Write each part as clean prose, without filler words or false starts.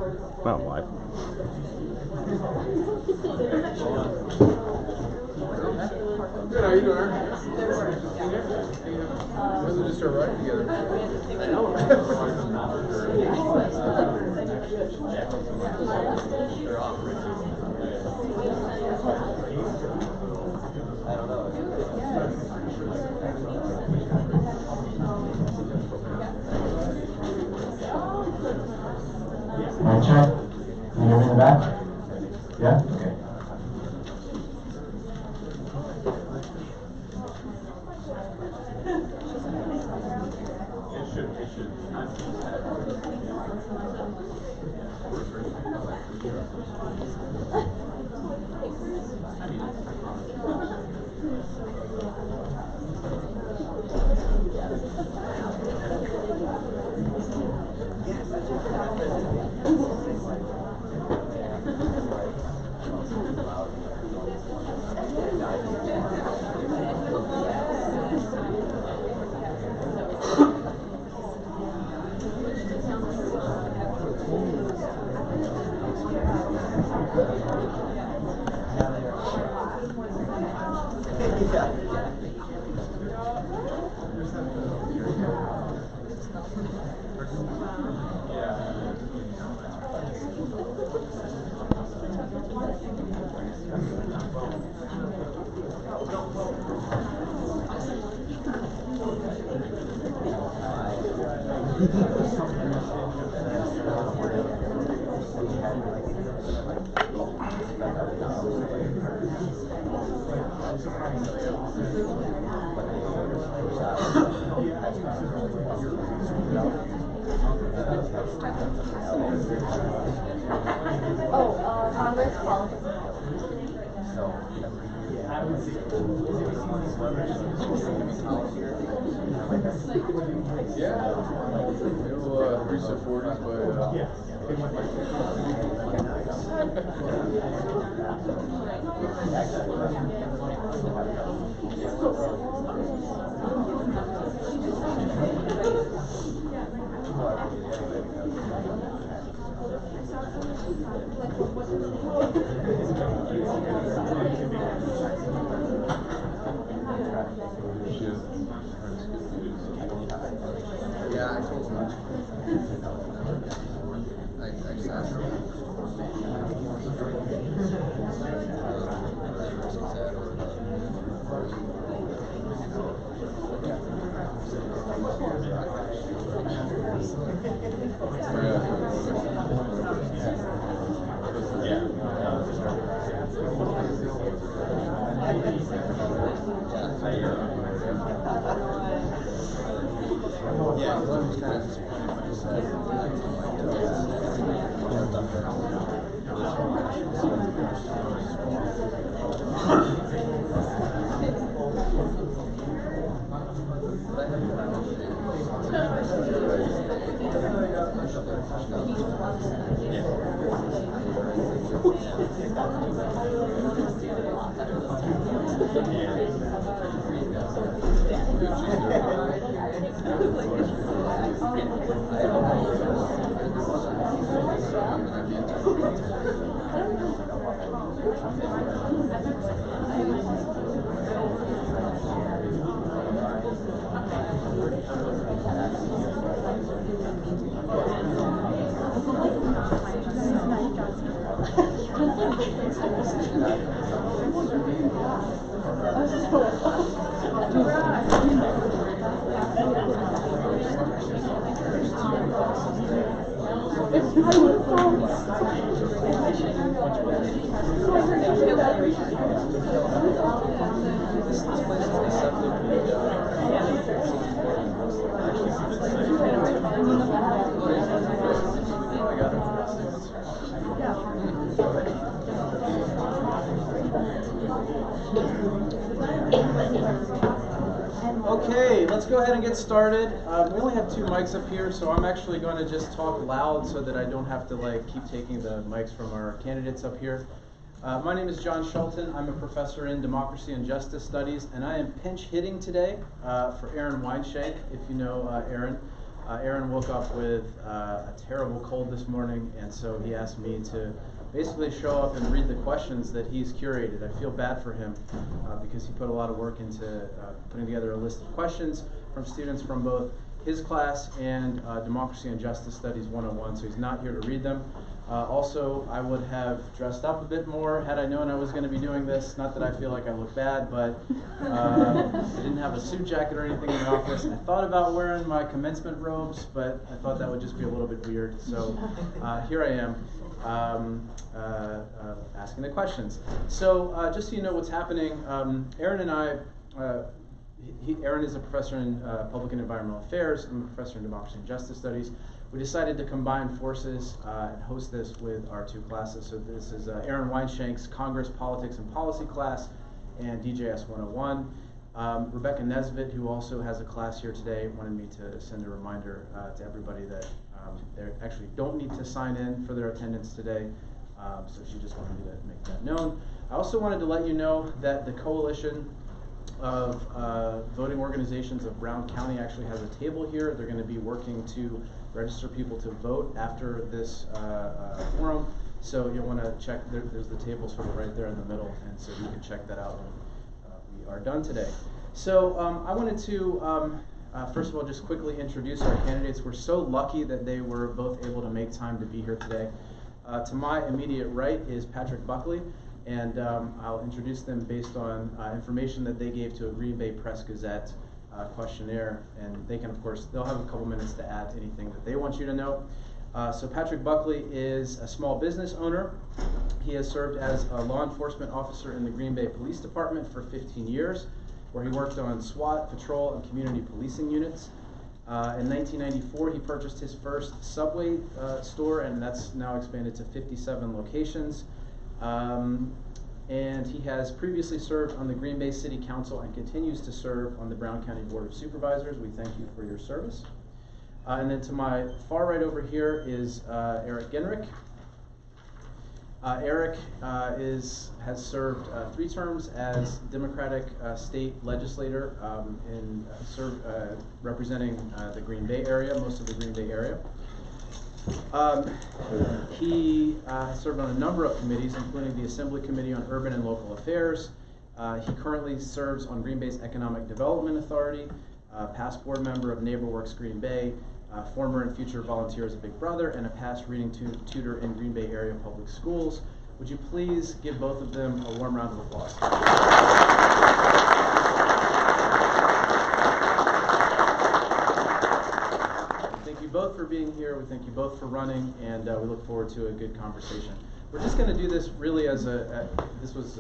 Not live. Good, how you doing, Aaron? When did you start riding together? I know. I don't know. Mic check. Can you hear me in the back? Yeah? Okay. Congress policy. Yeah. It'll reach the 40s by yeah, I told him. I just asked her. Yeah, I was kind of disappointed when he said Okay, let's go ahead and get started. We only have 2 mics up here, so I'm actually going to just talk loud so that I don't have to keep taking the mics from our candidates up here. My name is John Shelton. I'm a professor in Democracy and Justice Studies, and I am pinch hitting today for Aaron Weinshank, if you know Aaron. Aaron woke up with a terrible cold this morning, and so he asked me to basically show up and read the questions that he's curated. I feel bad for him because he put a lot of work into putting together a list of questions from students from both his class and Democracy and Justice Studies 101, so he's not here to read them. Also, I would have dressed up a bit more had I known I was going to be doing this. Not that I feel like I look bad, but I didn't have a suit jacket or anything in the office. I thought about wearing my commencement robes, but I thought that would just be a little bit weird. So here I am asking the questions. So just so you know what's happening, Aaron and I, Aaron is a professor in Public and Environmental Affairs. I'm a professor in Democracy and Justice Studies. We decided to combine forces and host this with our two classes. So this is Aaron Weinshank's Congress, Politics, and Policy class and DJS 101. Rebecca Nesbitt, who also has a class here today, wanted me to send a reminder to everybody that they actually don't need to sign in for their attendance today. So she just wanted me to make that known. I also wanted to let you know that the Coalition of Voting Organizations of Brown County actually has a table here. They're going to be working to register people to vote after this forum. So you'll want to check, there's the table sort of right there in the middle, and so you can check that out when we are done today. So I wanted to, first of all, just quickly introduce our candidates. We're so lucky that they were both able to make time to be here today. To my immediate right is Patrick Buckley, and I'll introduce them based on information that they gave to a Green Bay Press Gazette questionnaire, and they can, of course, they'll have a couple minutes to add anything that they want you to know. So Patrick Buckley is a small business owner. He has served as a law enforcement officer in the Green Bay Police Department for 15 years, where he worked on SWAT, patrol, and community policing units. In 1994, he purchased his first Subway store, and that's now expanded to 57 locations. And he has previously served on the Green Bay City Council and continues to serve on the Brown County Board of Supervisors. We thank you for your service. And then to my far right over here is Eric Gengrich. Eric has served 3 terms as Democratic state legislator representing the Green Bay area, most of the Green Bay area. He served on a number of committees, including the Assembly Committee on Urban and Local Affairs. He currently serves on Green Bay's Economic Development Authority, past board member of NeighborWorks Green Bay, former and future volunteer as a Big Brother, and a past reading tutor in Green Bay area public schools. Would you please give both of them a warm round of applause? Thank you both for being here. We thank you both for running, and we look forward to a good conversation. We're just going to do this really as this was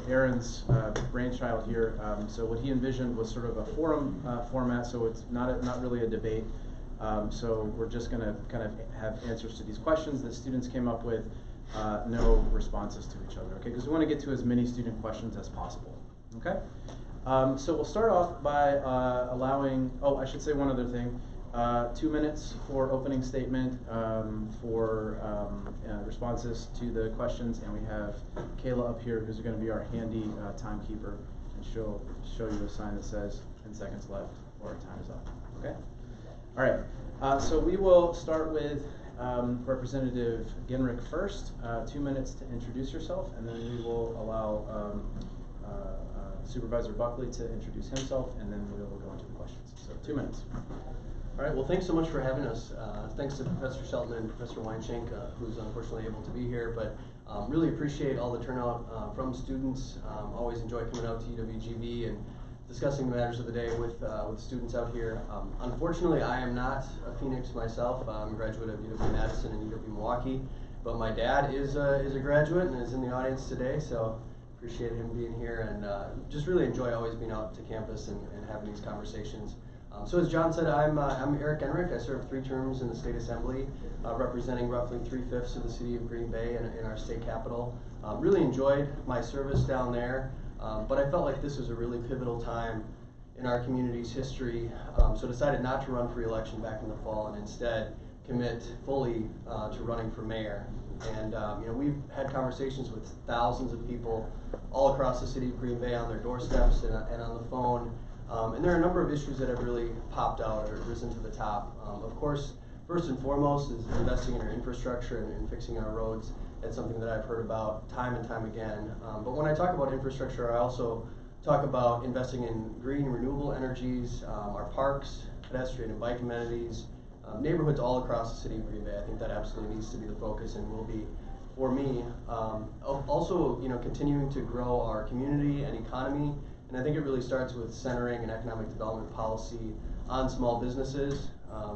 Aaron's brainchild here. So what he envisioned was sort of a forum format, so it's not really a debate. So we're just going to kind of have answers to these questions that students came up with, no responses to each other, okay? Because we want to get to as many student questions as possible, okay? So we'll start off by allowing, I should say one other thing. 2 minutes for opening statement for responses to the questions, and we have Kayla up here who's going to be our handy timekeeper, and she'll show you a sign that says 10 seconds left or time is up, okay? All right, so we will start with Representative Gengrich first, 2 minutes to introduce yourself, and then we will allow Supervisor Buckley to introduce himself, and then we will go into the questions. So 2 minutes. All right, well, thanks so much for having us. Thanks to Professor Shelton and Professor Weinshank, who's unfortunately able to be here, but really appreciate all the turnout from students. Always enjoy coming out to UGWB and discussing the matters of the day with students out here. Unfortunately, I am not a Phoenix myself. I'm a graduate of UW-Madison and UW-Milwaukee, but my dad is a graduate and is in the audience today, so appreciate him being here, and just really enjoy always being out to campus and having these conversations. So as John said, I'm Eric Gengrich. I served 3 terms in the State Assembly, representing roughly 3/5 of the city of Green Bay in our state capital. Really enjoyed my service down there, but I felt like this was a really pivotal time in our community's history, so decided not to run for re-election back in the fall and instead commit fully to running for mayor. And we've had conversations with thousands of people all across the city of Green Bay on their doorsteps and on the phone. And there are a number of issues that have really popped out or risen to the top. Of course, first and foremost is investing in our infrastructure and fixing our roads. That's something that I've heard about time and time again. But when I talk about infrastructure, I also talk about investing in green and renewable energies, our parks, pedestrian and bike amenities, neighborhoods all across the city of Green Bay. I think that absolutely needs to be the focus and will be for me. Also, continuing to grow our community and economy, and I think it really starts with centering an economic development policy on small businesses.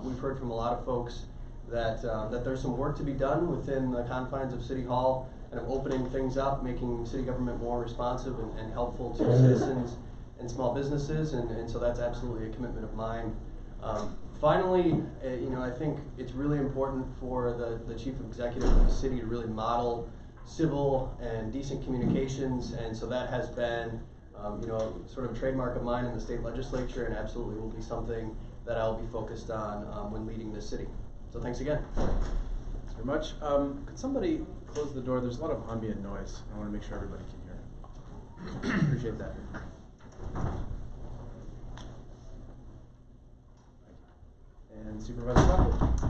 We've heard from a lot of folks that there's some work to be done within the confines of City Hall, and of opening things up, making city government more responsive and helpful to citizens and small businesses, and so that's absolutely a commitment of mine. Finally, I think it's really important for the chief executive of the city to really model civil and decent communications, and so that has been, sort of a trademark of mine in the state legislature, and absolutely will be something that I'll be focused on when leading this city. So thanks again. Thanks very much. Could somebody close the door? There's a lot of ambient noise. I want to make sure everybody can hear. Appreciate that. And Supervisor Buckley.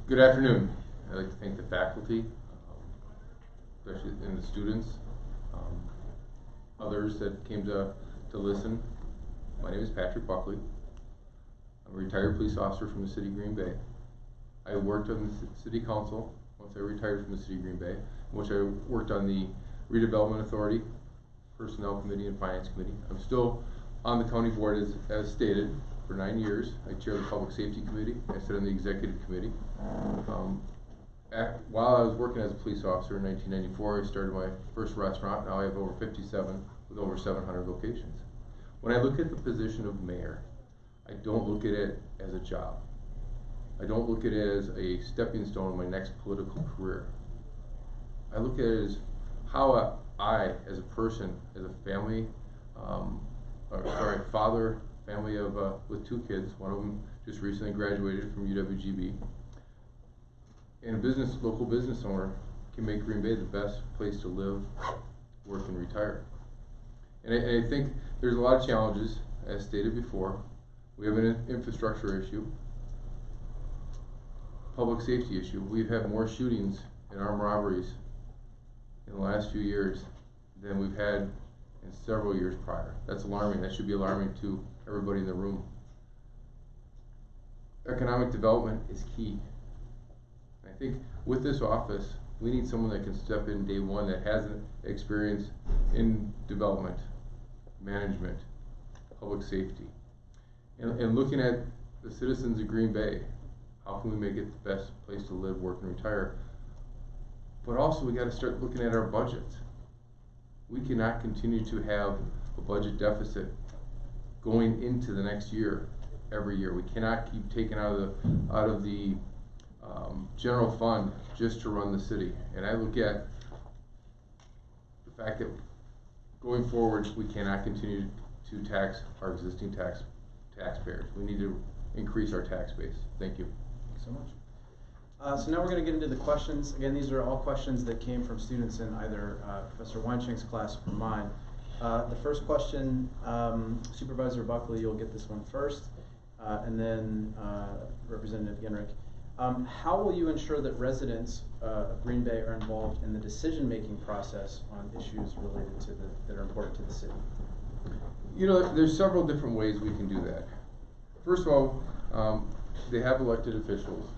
Good afternoon. I'd like to thank the faculty, especially and the students, others that came to listen. My name is Patrick Buckley. I'm a retired police officer from the city of Green Bay. I worked on the city council once I retired from the city of Green Bay, in which I worked on the redevelopment authority, personnel committee, and finance committee. I'm still on the county board as stated for 9 years. I chair the public safety committee. I sit on the executive committee. While I was working as a police officer in 1994, I started my first restaurant. Now I have over 57 with over 700 locations. When I look at the position of mayor, I don't look at it as a job. I don't look at it as a stepping stone in my next political career. I look at it as how I, as a person, as a family, father, family of with 2 kids. One of them just recently graduated from UGWB. And a local business owner can make Green Bay the best place to live, work, and retire. And I think there's a lot of challenges, as stated before. We have an infrastructure issue, public safety issue. We've had more shootings and armed robberies in the last few years than we've had in several years prior. That's alarming. That should be alarming to everybody in the room. Economic development is key. I think with this office, we need someone that can step in day one that has an experience in development, management, public safety. And looking at the citizens of Green Bay, how can we make it the best place to live, work, and retire? But also we got to start looking at our budgets. We cannot continue to have a budget deficit going into the next year, every year. We cannot keep taking out of the general fund just to run the city. And I look at the fact that going forward, we cannot continue to tax our existing taxpayers. We need to increase our tax base. Thank you. Thanks so much. So now we're going to get into the questions. Again, these are all questions that came from students in either Professor Weinschenk's class or mine. The first question, Supervisor Buckley, you'll get this one first, and then Representative Gengrich. How will you ensure that residents of Green Bay are involved in the decision-making process on issues related to that are important to the city? There's several different ways we can do that. First of all, they have elected officials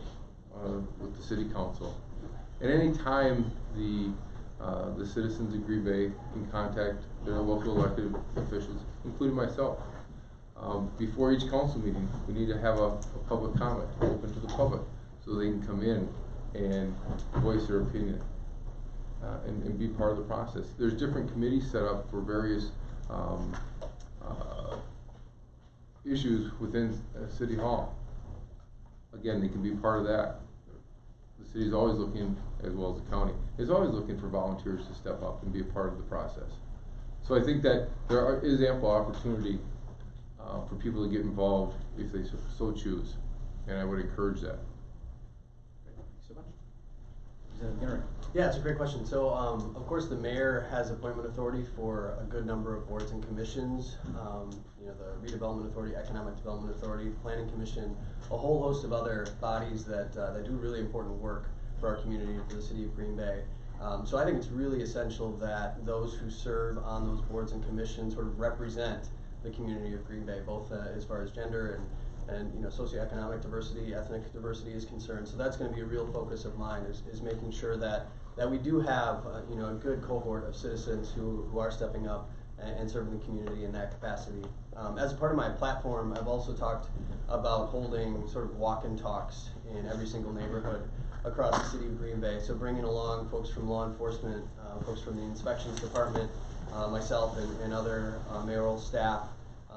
with the city council. At any time, the citizens of Green Bay can contact their local elected officials, including myself. Before each council meeting, we need to have a public comment open to the public so they can come in and voice their opinion and be part of the process. There's different committees set up for various issues within City Hall. Again, they can be part of that. The city's always looking, as well as the county, is always looking for volunteers to step up and be a part of the process. So I think that there is ample opportunity for people to get involved if they so choose, and I would encourage that. Thank you so much. Gengrich. Yeah, it's a great question. So, of course, the mayor has appointment authority for a good number of boards and commissions. The Redevelopment Authority, Economic Development Authority, Planning Commission, a whole host of other bodies that do really important work for our community and for the city of Green Bay. So I think it's really essential that those who serve on those boards and commissions sort of represent the community of Green Bay, both as far as gender and socioeconomic diversity, ethnic diversity is concerned. So that's going to be a real focus of mine, is making sure that we do have a good cohort of citizens who are stepping up and serving the community in that capacity. As a part of my platform, I've also talked about holding sort of walk-in talks in every single neighborhood across the city of Green Bay. So bringing along folks from law enforcement, folks from the inspections department, myself and other mayoral staff,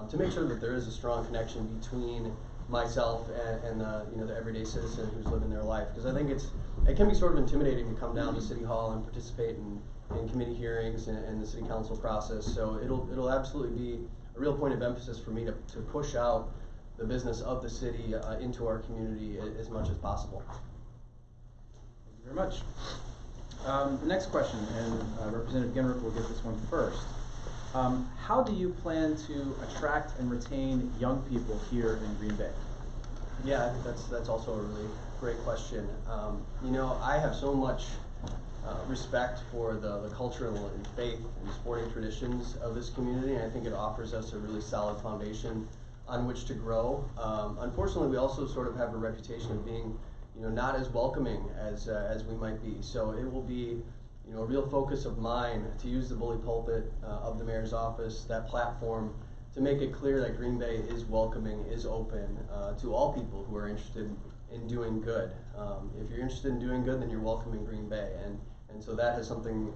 to make sure that there is a strong connection between myself and the everyday citizen who's living their life. Because I think it can be sort of intimidating to come down to City Hall and participate in committee hearings and the city council process. So it'll absolutely be a real point of emphasis for me to push out the business of the city into our community as much as possible. Thank you very much. The next question, and Representative Gengrich will get this one first. How do you plan to attract and retain young people here in Green Bay? Yeah, I think that's also a really great question. I have so much respect for the cultural and faith and sporting traditions of this community, and I think it offers us a really solid foundation on which to grow. Unfortunately, we also sort of have a reputation of being, not as welcoming as we might be. So it will be, a real focus of mine to use the bully pulpit of the mayor's office, that platform, to make it clear that Green Bay is welcoming, is open to all people who are interested in doing good. If you're interested in doing good, then you're welcome in Green Bay, and so that is something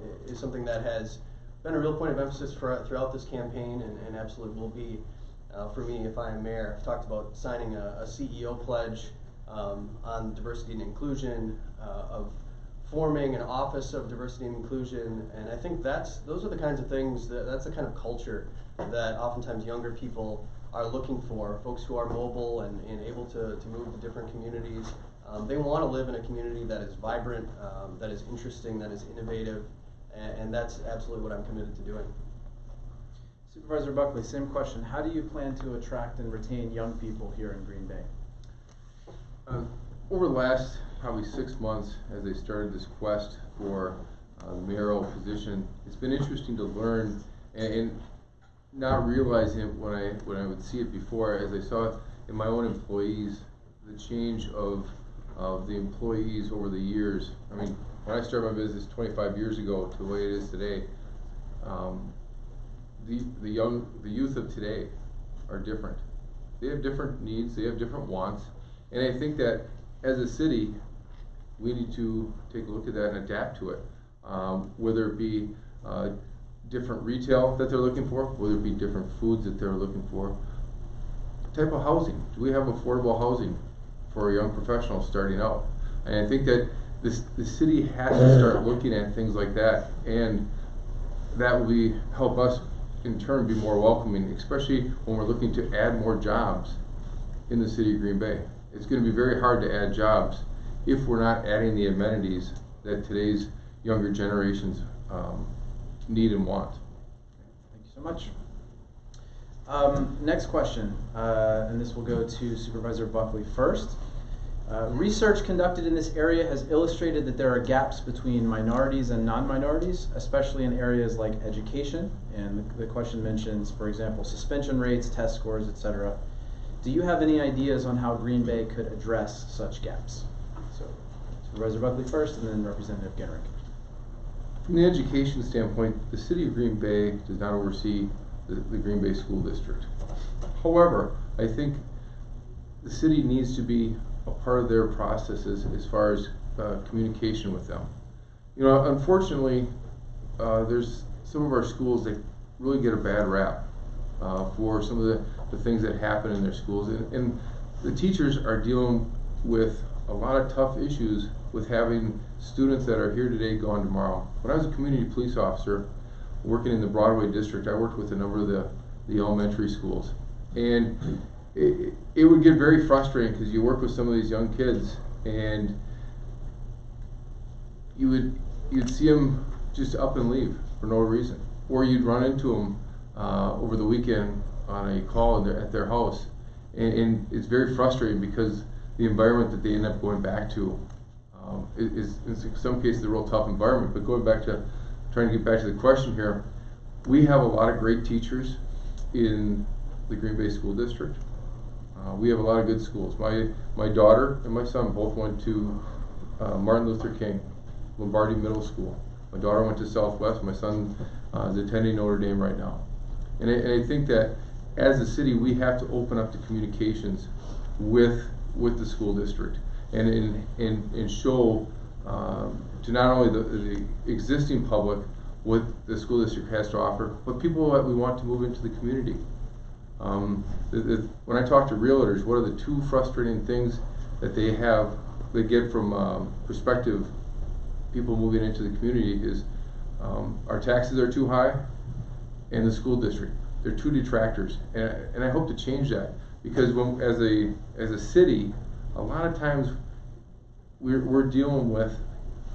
that has been a real point of emphasis throughout this campaign, and absolutely will be for me if I am mayor. I've talked about signing a CEO pledge on diversity and inclusion, of forming an office of diversity and inclusion, and I think those are the kinds of things, that's the kind of culture that oftentimes younger people are looking for, folks who are mobile and able to move to different communities. They want to live in a community that is vibrant, that is interesting, that is innovative, and that's absolutely what I'm committed to doing. Supervisor Buckley, same question. How do you plan to attract and retain young people here in Green Bay? Over the last probably 6 months, as I started this quest for the mayoral position, it's been interesting to learn and not realizing when I would see it before, as I saw in my own employees, the change of the employees over the years. I mean, when I started my business 25 years ago to the way it is today, the youth of today are different. They have different needs, they have different wants, and I think that as a city, we need to take a look at that and adapt to it. Whether it be different retail that they're looking for, whether it be different foods that they're looking for, type of housing. Do we have affordable housing for young professionals starting out? And I think that the city has to start looking at things like that, and that will help us in turn be more welcoming, especially when we're looking to add more jobs in the city of Green Bay. It's going to be very hard to add jobs if we're not adding the amenities that today's younger generations need and want. Thank you so much. Next question, and this will go to Supervisor Buckley first. Research conducted in this area has illustrated that there are gaps between minorities and non-minorities, especially in areas like education. And the question mentions, for example, suspension rates, test scores, etc. Do you have any ideas on how Green Bay could address such gaps? So, Supervisor Buckley first, and then Representative Gengrich. From the education standpoint, the city of Green Bay does not oversee the Green Bay School District. However, I think the city needs to be a part of their processes as far as communication with them. Unfortunately, there's some of our schools that really get a bad rap for some of the things that happen in their schools, and the teachers are dealing with a lot of tough issues with having students that are here today gone tomorrow. When I was a community police officer working in the Broadway district, I worked with a number of the elementary schools, and it would get very frustrating because you work with some of these young kids and you'd see them just up and leave for no reason, or you'd run into them over the weekend on a call at their house, and it's very frustrating because the environment that they end up going back to is in some cases a real tough environment. But going back to trying to get back to the question here, we have a lot of great teachers in the Green Bay School District. We have a lot of good schools. My daughter and my son both went to Martin Luther King Lombardi Middle School. My daughter went to Southwest. My son is attending Notre Dame right now. And I think that as a city, we have to open up the communications with the school district and show to not only the existing public what the school district has to offer, but people that we want to move into the community. When I talk to realtors, what are the two frustrating things that they get from prospective people moving into the community is our taxes are too high, and the school district. They're two detractors, and I hope to change that, because as a city, a lot of times we're dealing with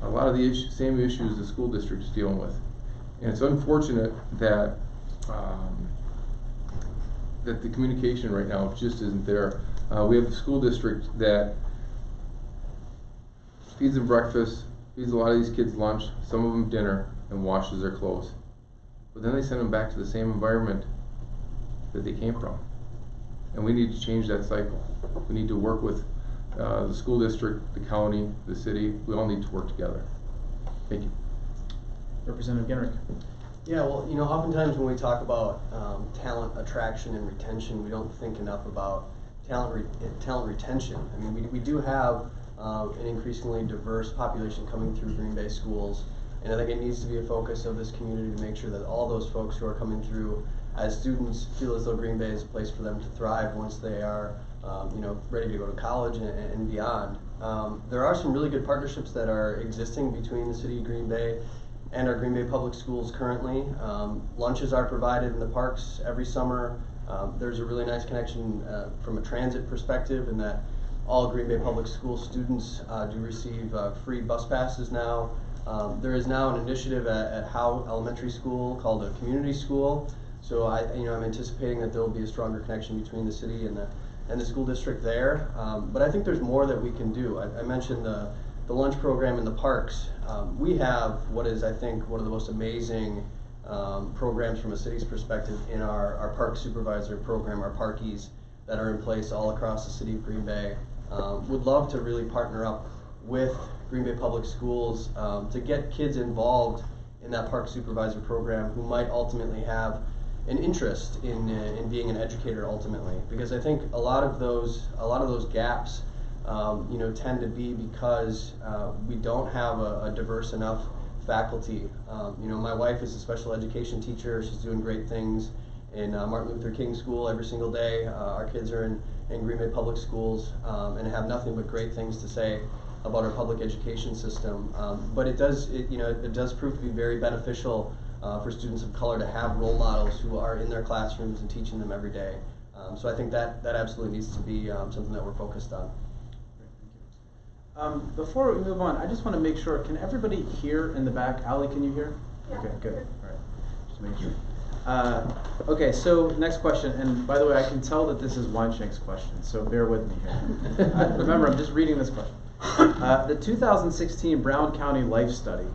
a lot of the same issues the school district is dealing with, and it's unfortunate that that the communication right now just isn't there. We have a school district that feeds them breakfast, feeds a lot of these kids lunch, some of them dinner, and washes their clothes. But then they send them back to the same environment that they came from. And we need to change that cycle. We need to work with the school district, the county, the city. We all need to work together. Thank you. Representative Gengrich. Yeah, well, oftentimes when we talk about talent attraction and retention, we don't think enough about talent retention. I mean, we do have an increasingly diverse population coming through Green Bay schools, and I think it needs to be a focus of this community to make sure that all those folks who are coming through as students feel as though Green Bay is a place for them to thrive once they are ready to go to college and beyond. There are some really good partnerships that are existing between the city of Green Bay and our Green Bay Public Schools currently. Lunches are provided in the parks every summer. There's a really nice connection from a transit perspective in that all Green Bay Public School students do receive free bus passes now. There is now an initiative at Howe Elementary School called a community school. So I'm anticipating that there will be a stronger connection between the city and the school district there. But I think there's more that we can do. I mentioned the lunch program in the parks. We have what is, I think, one of the most amazing programs from a city's perspective in our park supervisor program, our parkies that are in place all across the city of Green Bay. Would love to really partner up with Green Bay Public Schools to get kids involved in that park supervisor program who might ultimately have an interest in being an educator ultimately, because I think a lot of those gaps tend to be because we don't have a diverse enough faculty. My wife is a special education teacher. She's doing great things in Martin Luther King School every single day. Our kids are in Green Bay Public Schools and have nothing but great things to say about our public education system. But it does prove to be very beneficial for students of color to have role models who are in their classrooms and teaching them every day. So I think that absolutely needs to be something that we're focused on. Before we move on, I just want to make sure, can everybody hear in the back? Allie, can you hear? Yeah. Okay, good. All right, just make sure. Okay, so next question, and by the way, I can tell that this is Weinshank's question, so bear with me here. Remember, I'm just reading this question. The 2016 Brown County Life Study,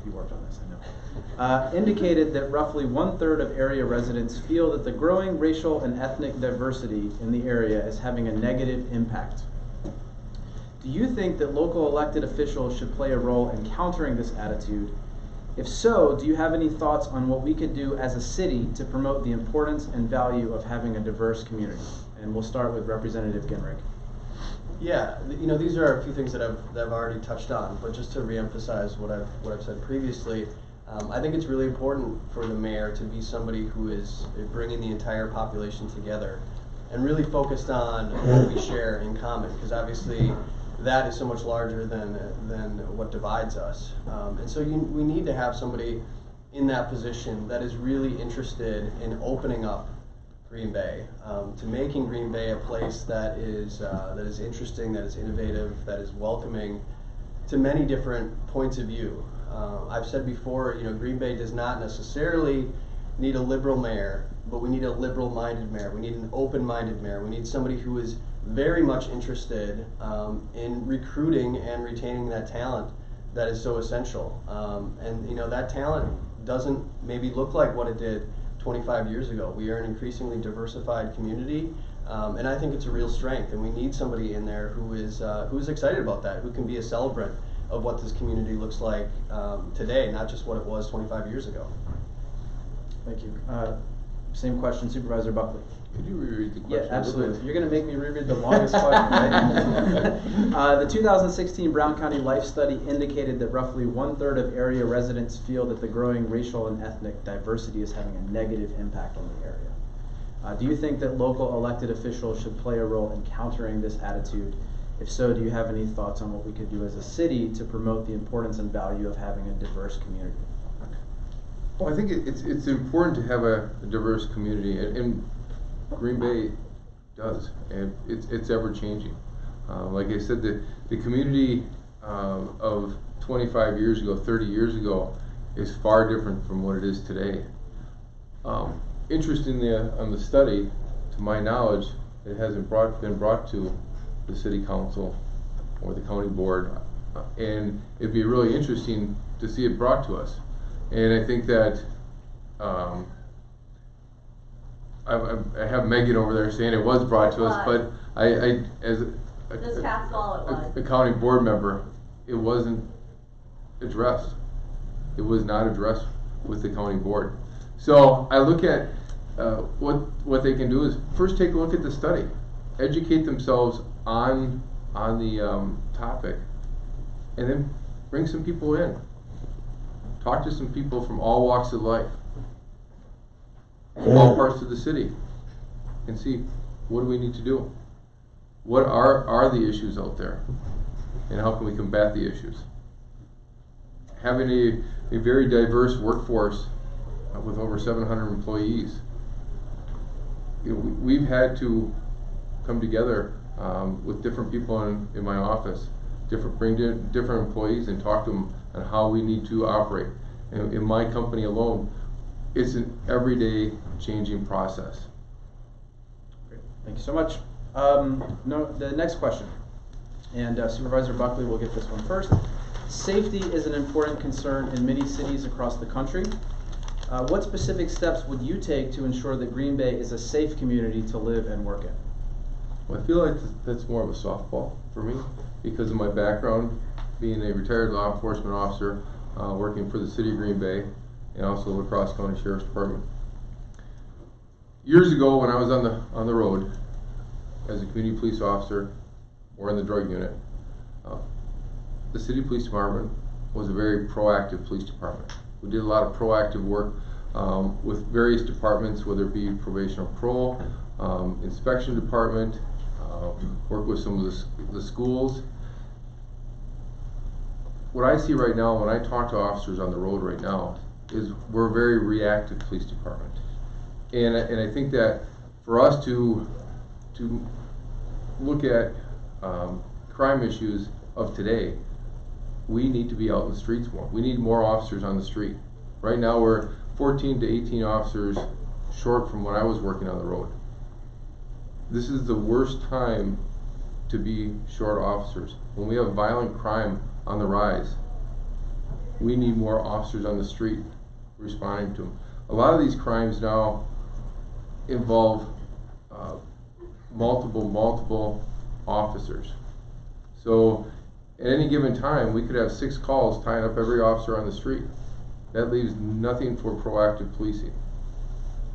you worked on this, I know, indicated that roughly 1/3 of area residents feel that the growing racial and ethnic diversity in the area is having a negative impact. Do you think that local elected officials should play a role in countering this attitude? If so, do you have any thoughts on what we could do as a city to promote the importance and value of having a diverse community? And we'll start with Representative Gengrich. Yeah, these are a few things that I've already touched on, but just to reemphasize what I've said previously, I think it's really important for the mayor to be somebody who is bringing the entire population together and really focused on what we share in common, because obviously that is so much larger than what divides us. And so we need to have somebody in that position that is really interested in opening up Green Bay, to making Green Bay a place that is interesting, that is innovative, that is welcoming, to many different points of view. I've said before, Green Bay does not necessarily need a liberal mayor, but we need a liberal-minded mayor. We need an open-minded mayor. We need somebody who is very much interested in recruiting and retaining that talent that is so essential. And that talent doesn't maybe look like what it did 25 years ago. We are an increasingly diversified community, and I think it's a real strength. And we need somebody in there who is excited about that, who can be a celebrant of what this community looks like today, not just what it was 25 years ago. Thank you. Same question, Supervisor Buckley. Could you reread the question? Yeah, absolutely. You're going to make me reread the longest question, right? The 2016 Brown County Life Study indicated that roughly 1/3 of area residents feel that the growing racial and ethnic diversity is having a negative impact on the area. Do you think that local elected officials should play a role in countering this attitude? If so, do you have any thoughts on what we could do as a city to promote the importance and value of having a diverse community? Well, I think it's important to have a diverse community, and Green Bay does, and it's ever changing. Like I said, the community of 25 years ago, 30 years ago, is far different from what it is today. Interestingly, on the study, to my knowledge, it hasn't been brought to the city council or the county board, and it'd be really interesting to see it brought to us. And I think that I have Megan over there saying it was brought to us, but I as This past fall it was. a county board member, it wasn't addressed. It was not addressed with the county board. So I look at what they can do is first take a look at the study, educate themselves on the topic, and then bring some people in. Talk to some people from all walks of life, all parts of the city, and see what do we need to do. What are the issues out there, and how can we combat the issues? Having a very diverse workforce with over 700 employees, we've had to come together with different people in my office, bring different employees and talk to them on how we need to operate. In my company alone, it's an everyday changing process. Great. Thank you so much. The next question, and Supervisor Buckley will get this one first. Safety is an important concern in many cities across the country. What specific steps would you take to ensure that Green Bay is a safe community to live and work in? Well, I feel like that's more of a softball for me because of my background, being a retired law enforcement officer, working for the city of Green Bay, and also La Crosse County Sheriff's Department. Years ago, when I was on the road as a community police officer or in the drug unit, the city police department was a very proactive police department. We did a lot of proactive work with various departments, whether it be probation or parole, inspection department, work with some of the schools. What I see right now when I talk to officers on the road right now is we're a very reactive police department. And I think that for us to look at crime issues of today, we need to be out in the streets more. We need more officers on the street. Right now we're 14 to 18 officers short from when I was working on the road. This is the worst time to be short officers. When we have violent crime on the rise, we need more officers on the street responding to them. A lot of these crimes now involve multiple officers. So at any given time, we could have 6 calls tying up every officer on the street. That leaves nothing for proactive policing.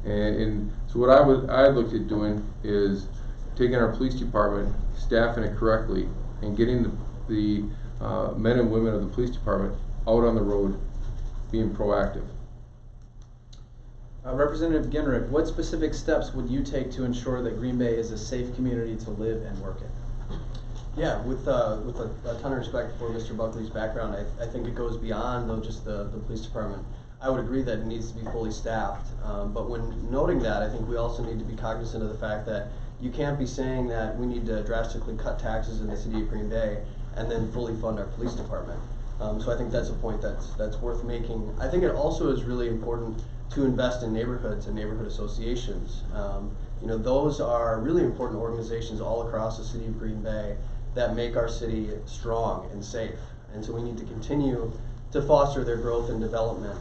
And so what I looked at doing is taking our police department, staffing it correctly, and getting the men and women of the police department out on the road, being proactive. Representative Gengrich, what specific steps would you take to ensure that Green Bay is a safe community to live and work in? Yeah, with a ton of respect for Mr. Buckley's background, I think it goes beyond though just the police department. I would agree that it needs to be fully staffed, but when noting that, I think we also need to be cognizant of the fact that you can't be saying that we need to drastically cut taxes in the city of Green Bay and then fully fund our police department. So I think that's a point that's worth making. I think it also is really important to invest in neighborhoods and neighborhood associations. Those are really important organizations all across the city of Green Bay that make our city strong and safe. And so we need to continue to foster their growth and development.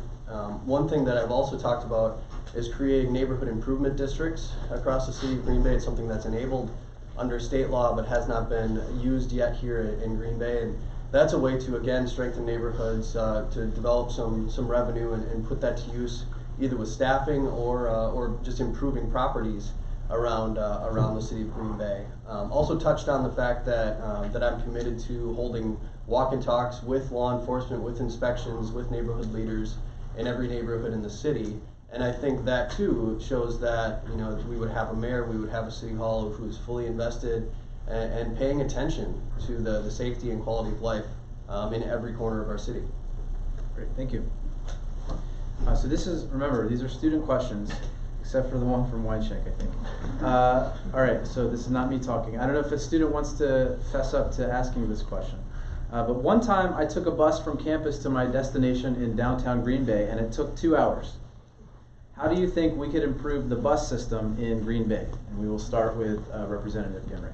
One thing that I've also talked about is creating neighborhood improvement districts across the city of Green Bay. It's something that's enabled under state law but has not been used yet here in Green Bay. And that's a way to, again, strengthen neighborhoods, to develop some revenue and put that to use either with staffing or just improving properties around the city of Green Bay. Also touched on the fact that I'm committed to holding walk and talks with law enforcement, with inspections, with neighborhood leaders in every neighborhood in the city. And I think that too shows that we would have a mayor, we would have a city hall who is fully invested and paying attention to the safety and quality of life in every corner of our city. Great, thank you. So remember, these are student questions, except for the one from Weinschenk, I think. All right, so this is not me talking. I don't know if a student wants to fess up to asking this question. But one time I took a bus from campus to my destination in downtown Green Bay, and it took 2 hours. How do you think we could improve the bus system in Green Bay? And we will start with Representative Gengrich.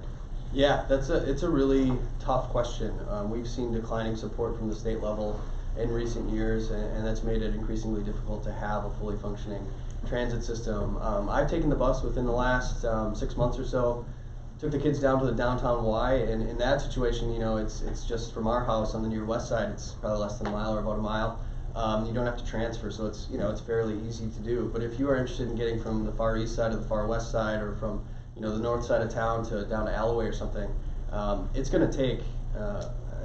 Yeah, it's a really tough question. We've seen declining support from the state level in recent years, and that's made it increasingly difficult to have a fully functioning transit system. I've taken the bus within the last 6 months or so. Took the kids down to the downtown Y, and in that situation, it's just from our house on the near west side. It's probably less than a mile or about a mile. You don't have to transfer, so it's fairly easy to do. But if you are interested in getting from the far east side to the far west side, or from the north side of town down to Alloway or something, it's going to take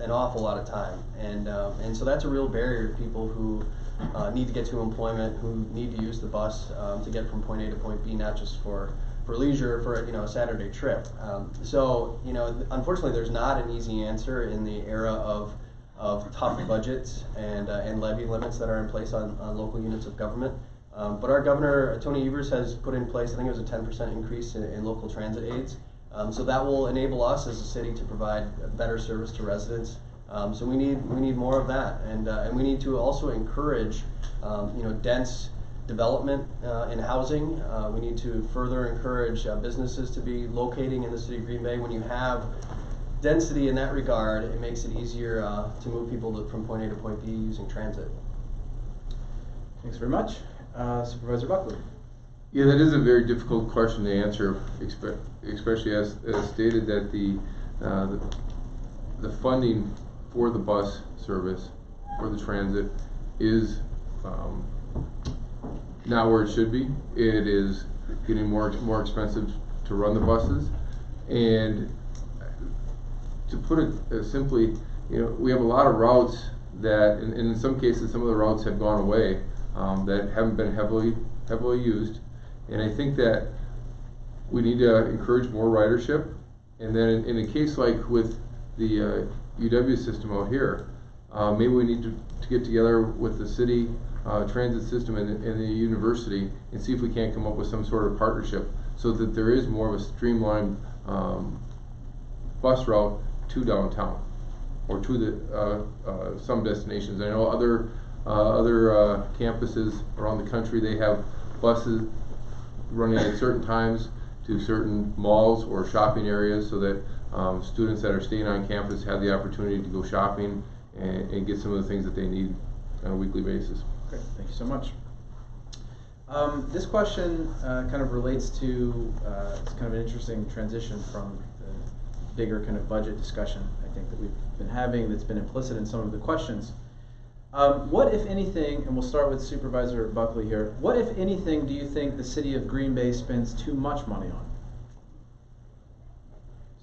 an awful lot of time, and so that's a real barrier to people who need to get to employment, who need to use the bus to get from point A to point B, not just for leisure, for a Saturday trip. So unfortunately, there's not an easy answer in the era of tough budgets and levy limits that are in place on local units of government. But our governor, Tony Evers, has put in place, I think it was a 10% increase in local transit aids. So that will enable us as a city to provide better service to residents. So we need more of that, and we need to also encourage dense development in housing. We need to further encourage businesses to be locating in the city of Green Bay. When you have density in that regard, it makes it easier to move people from point A to point B using transit. Thanks very much. Supervisor Buckley. Yeah, that is a very difficult question to answer, especially as stated that the funding for the bus service, for the transit, is not where it should be. It is getting more expensive to run the buses, and to put it simply, we have a lot of routes that, and in some cases, some of the routes have gone away that haven't been heavily used, and I think that we need to encourage more ridership. And then in a case like with the UW system out here, maybe we need to get together with the city transit system and the university and see if we can't come up with some sort of partnership so that there is more of a streamlined bus route to downtown or to the some destinations. I know other campuses around the country, they have buses running at certain times to certain malls or shopping areas so that students that are staying on campus have the opportunity to go shopping and get some of the things that they need on a weekly basis. Great, thank you so much. This question kind of relates to, it's kind of an interesting transition from the bigger kind of budget discussion, I think, that we've been having that's been implicit in some of the questions. What, if anything, and we'll start with Supervisor Buckley here, what, if anything, do you think the city of Green Bay spends too much money on?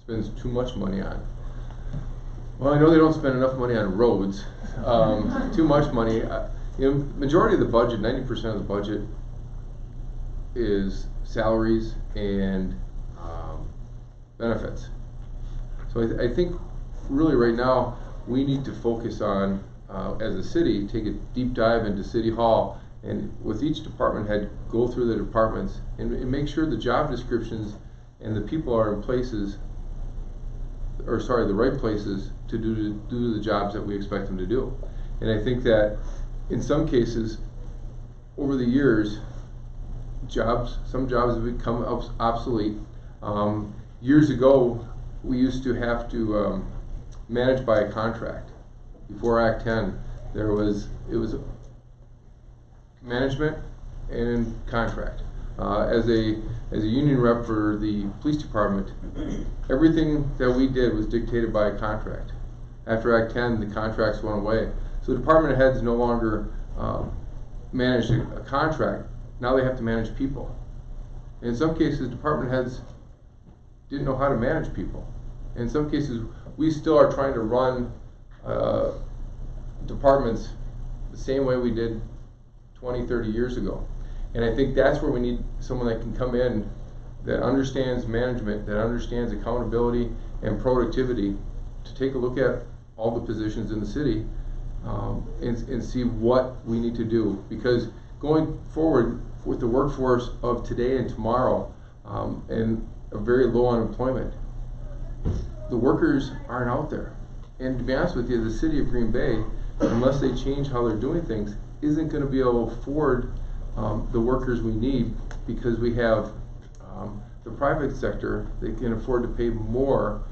Spends too much money on? Well, I know they don't spend enough money on roads. Too much money. Majority of the budget, 90% of the budget, is salaries and benefits. So I think really right now we need to focus on, as a city, take a deep dive into City Hall and with each department head go through the departments and make sure the job descriptions and the people are in places, or sorry, the right places to do the jobs that we expect them to do. And I think that in some cases, over the years, some jobs have become obsolete. Years ago, we used to have to manage by a contract. Before Act 10, it was management and contract. As a union rep for the police department, everything that we did was dictated by a contract. After Act 10, the contracts went away. So department heads no longer manage a contract. Now they have to manage people. In some cases, department heads didn't know how to manage people. In some cases, we still are trying to run departments the same way we did 20, 30 years ago. And I think that's where we need someone that can come in that understands management, that understands accountability and productivity, to take a look at all the positions in the city and see what we need to do. Because going forward with the workforce of today and tomorrow and a very low unemployment, the workers aren't out there. And to be honest with you, the city of Green Bay, unless they change how they're doing things, isn't going to be able to afford the workers we need, because we have the private sector that can afford to pay more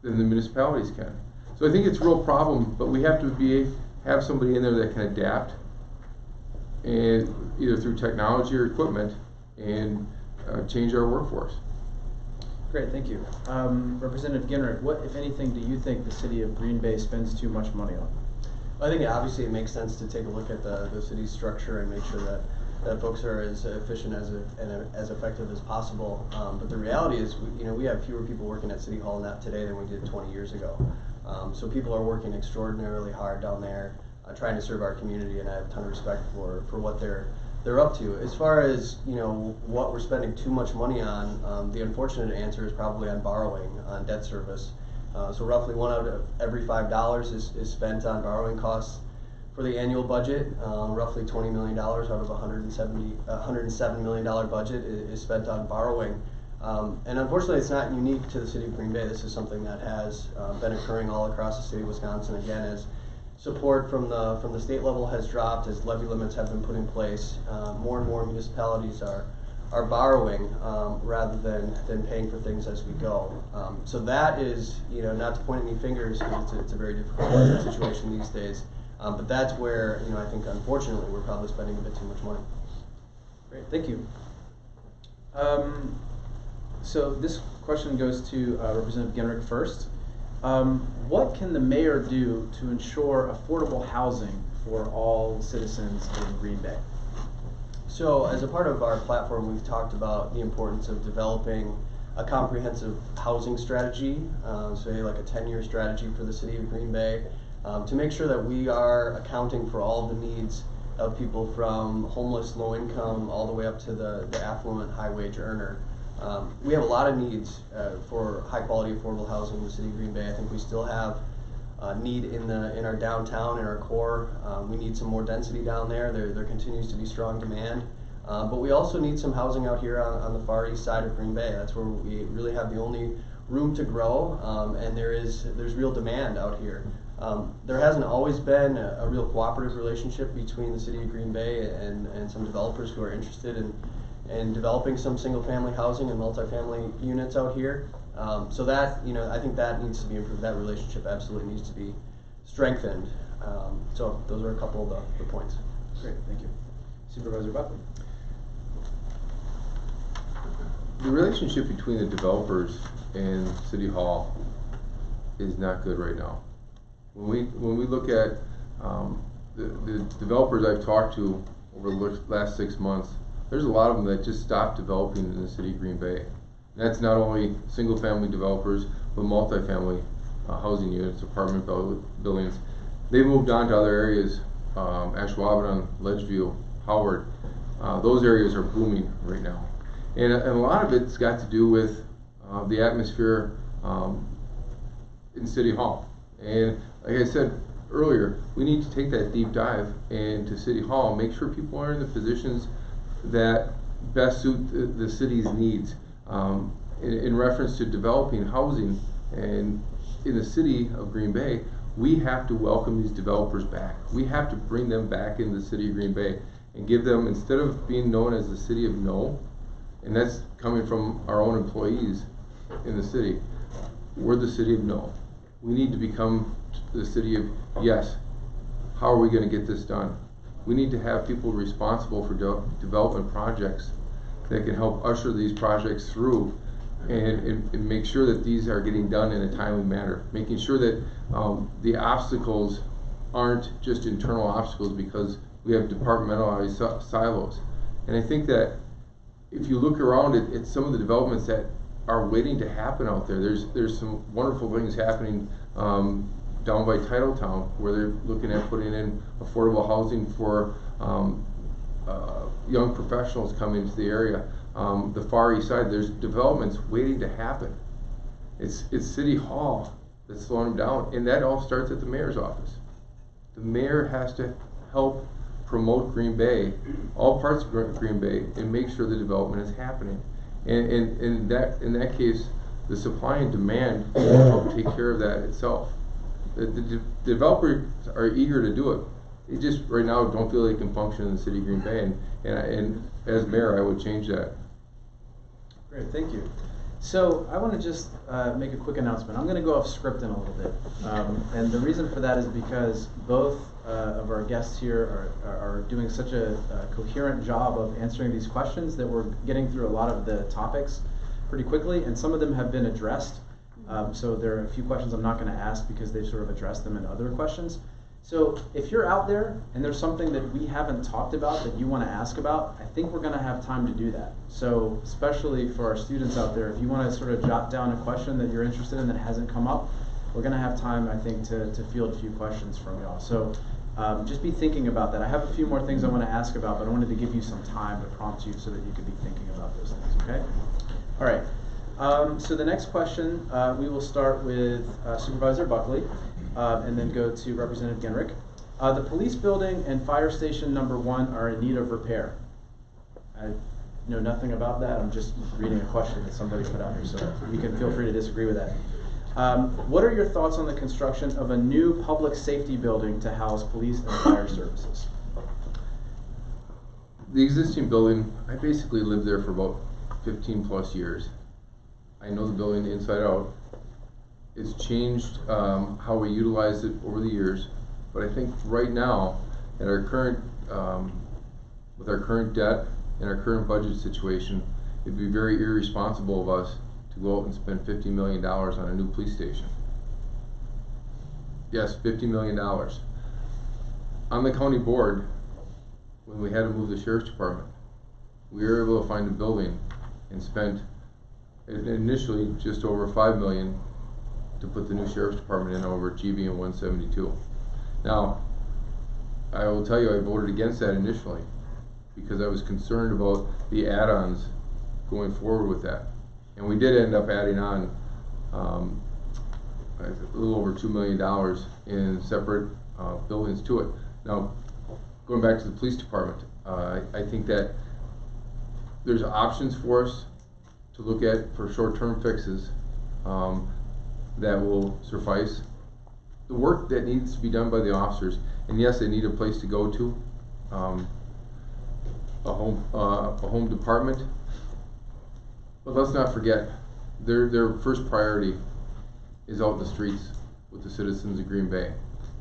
than the municipalities can. So I think it's a real problem, but we have to have somebody in there that can adapt, and either through technology or equipment, and change our workforce. Great, thank you. Representative Gengrich, what, if anything, do you think the city of Green Bay spends too much money on? I think obviously it makes sense to take a look at the city's structure and make sure that folks are as efficient and as effective as possible. But the reality is, we have fewer people working at City Hall today than we did 20 years ago. So people are working extraordinarily hard down there, trying to serve our community, and I have a ton of respect for what they're up to. As far as what we're spending too much money on, the unfortunate answer is probably on borrowing, on debt service. So roughly 1 out of every $5 is spent on borrowing costs. For the annual budget, roughly $20 million out of $107 million budget is spent on borrowing. And unfortunately, it's not unique to the city of Green Bay. This is something that has been occurring all across the state of Wisconsin. Again, as support from the state level has dropped, as levy limits have been put in place, more and more municipalities are borrowing rather than paying for things as we go. So that is, not to point any fingers, because it's a very difficult situation these days. But that's where, I think unfortunately we're probably spending a bit too much money. Great, thank you. So this question goes to Representative Gengrich first. What can the mayor do to ensure affordable housing for all citizens in Green Bay? So as a part of our platform, we've talked about the importance of developing a comprehensive housing strategy, say like a 10-year strategy for the city of Green Bay, to make sure that we are accounting for all the needs of people from homeless, low income, all the way up to the affluent, high wage earner. We have a lot of needs for high quality, affordable housing in the city of Green Bay. I think we still have need in our downtown, in our core. We need some more density down there. There continues to be strong demand. But we also need some housing out here on the far east side of Green Bay. That's where we really have the only room to grow, and there's real demand out here. There hasn't always been a real cooperative relationship between the city of Green Bay and some developers who are interested in developing some single-family housing and multifamily units out here. So that, I think that needs to be improved. That relationship absolutely needs to be strengthened. So those are a couple of the points. Great, thank you. Supervisor Buckley. The relationship between the developers and City Hall is not good right now. When we look at the developers I've talked to over the last 6 months, there's a lot of them that just stopped developing in the city of Green Bay. And that's not only single-family developers, but multifamily housing units, apartment buildings. They moved on to other areas, Ashwaubenon, Ledgeview, Howard. Those areas are booming right now. And a lot of it's got to do with the atmosphere in City Hall. And like I said earlier, we need to take that deep dive into City Hall and make sure people are in the positions that best suit the city's needs. In reference to developing housing and in the city of Green Bay, we have to welcome these developers back. We have to bring them back in the city of Green Bay and give them, instead of being known as the city of no, and that's coming from our own employees in the city, we're the city of no. We need to become the city of yes. How are we going to get this done? We need to have people responsible for development projects that can help usher these projects through and make sure that these are getting done in a timely manner, making sure that the obstacles aren't just internal obstacles because we have departmentalized silos. And I think that if you look around at some of the developments that are waiting to happen out there, there's some wonderful things happening down by Titletown, where they're looking at putting in affordable housing for young professionals coming to the area. The Far East Side, there's developments waiting to happen. It's City Hall that's slowing them down, and that all starts at the mayor's office. The mayor has to help promote Green Bay, all parts of Green Bay, and make sure the development is happening. And in that case, the supply and demand will help take care of that itself. The developers are eager to do it. They just right now don't feel they can function in the city of Green Bay, and as mayor, I would change that. Great, thank you. So I want to just make a quick announcement. I'm going to go off script in a little bit, and the reason for that is because both of our guests here are doing such a coherent job of answering these questions that we're getting through a lot of the topics pretty quickly, and some of them have been addressed. So there are a few questions I'm not going to ask because they've sort of addressed them in other questions. So if you're out there and there's something that we haven't talked about that you want to ask about, I think we're going to have time to do that. So especially for our students out there, if you want to sort of jot down a question that you're interested in that hasn't come up, we're going to have time, I think, to field a few questions from y'all. So just be thinking about that. I have a few more things I want to ask about, but I wanted to give you some time to prompt you so that you could be thinking about those things, okay? All right. So the next question, we will start with Supervisor Buckley. And then go to Representative Gengrich. The police building and fire station number 1 are in need of repair. I know nothing about that. I'm just reading a question that somebody put out here, so you can feel free to disagree with that. What are your thoughts on the construction of a new public safety building to house police and fire services? The existing building, I basically lived there for about 15 plus years. I know the building inside out. It's changed how we utilize it over the years, but I think right now, at our current, with our current debt and our current budget situation, it'd be very irresponsible of us to go out and spend $50 million on a new police station. Yes, $50 million. On the county board, when we had to move the sheriff's department, we were able to find a building and spent initially just over $5 million to put the new sheriff's department in over GB and 172. Now, I will tell you I voted against that initially because I was concerned about the add-ons going forward with that. And we did end up adding on a little over $2 million in separate buildings to it. Now, going back to the police department, I think that there's options for us to look at for short-term fixes that will suffice. The work that needs to be done by the officers, and yes, they need a place to go to, a home department, but let's not forget, their first priority is out in the streets with the citizens of Green Bay.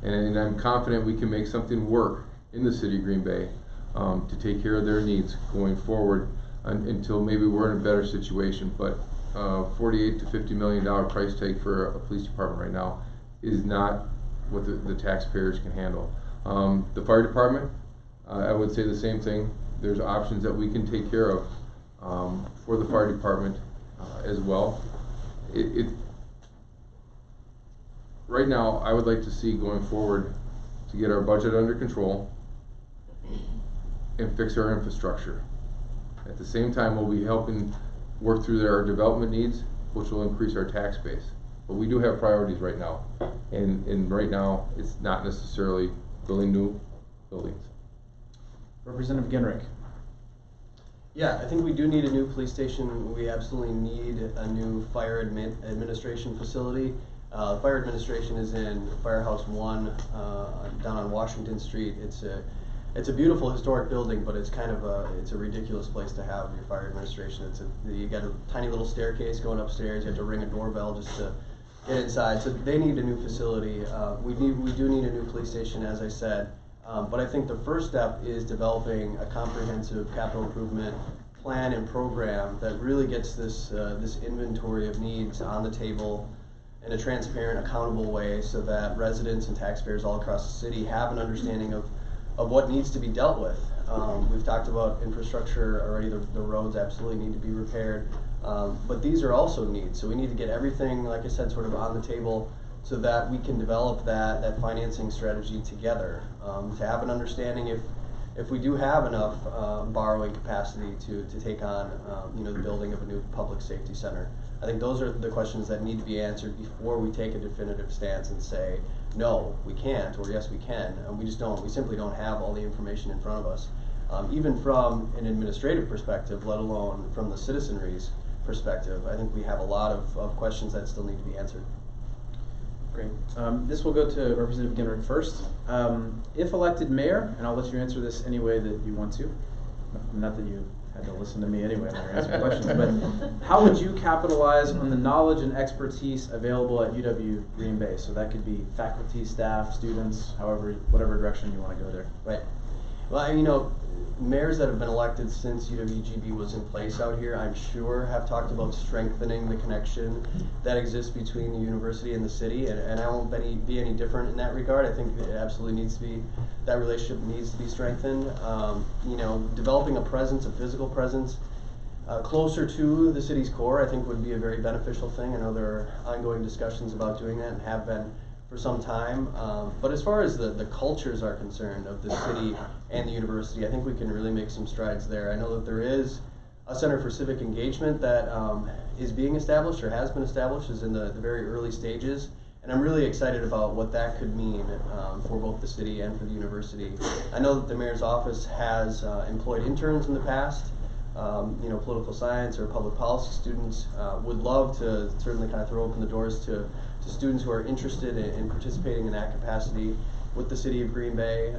And I'm confident we can make something work in the city of Green Bay to take care of their needs going forward until maybe we're in a better situation. But $48 to $50 million price tag for a police department right now is not what the taxpayers can handle. The fire department, I would say the same thing. There's options that we can take care of for the fire department as well. Right now, I would like to see going forward to get our budget under control and fix our infrastructure. At the same time, we'll be helping work through our development needs, which will increase our tax base. But we do have priorities right now, and right now it's not necessarily building new buildings. Representative Gengrich. Yeah, I think we do need a new police station. We absolutely need a new fire administration facility. The fire administration is in Firehouse 1 down on Washington Street. It's a beautiful historic building, but it's kind of it's a ridiculous place to have your fire administration. You got a tiny little staircase going upstairs. You have to ring a doorbell just to get inside. So they need a new facility. We do need a new police station, as I said. But I think the first step is developing a comprehensive capital improvement plan and program that really gets this inventory of needs on the table in a transparent, accountable way, so that residents and taxpayers all across the city have an understanding of what needs to be dealt with. We've talked about infrastructure already. The roads absolutely need to be repaired, but these are also needs. So we need to get everything, like I said, sort of on the table, so that we can develop that financing strategy together, to have an understanding if we do have enough borrowing capacity to take on the building of a new public safety center. I think those are the questions that need to be answered before we take a definitive stance and say, no, we can't, or yes, we can. We simply don't have all the information in front of us. Even from an administrative perspective, let alone from the citizenry's perspective, I think we have a lot of questions that still need to be answered. Great. This will go to Representative Gengrich first. If elected mayor, and I'll let you answer this any way that you want to, not that you had to listen to me anyway when you're answering questions, but how would you capitalize on the knowledge and expertise available at UW Green Bay? So that could be faculty, staff, students, whatever direction you want to go there. Right. Well, mayors that have been elected since UGWB was in place out here, I'm sure, have talked about strengthening the connection that exists between the university and the city, and I won't be any different in that regard. I think it absolutely needs to be, that relationship needs to be strengthened. Developing a physical presence closer to the city's core, I think, would be a very beneficial thing. I know there are ongoing discussions about doing that and have been for some time, but as far as the cultures are concerned of the city and the university, I think we can really make some strides there. I know that there is a Center for Civic Engagement that is being established or has been established, is in the very early stages, and I'm really excited about what that could mean for both the city and for the university. I know that the mayor's office has employed interns in the past, political science or public policy students. Would love to certainly kind of throw open the doors to students who are interested in participating in that capacity with the city of Green Bay.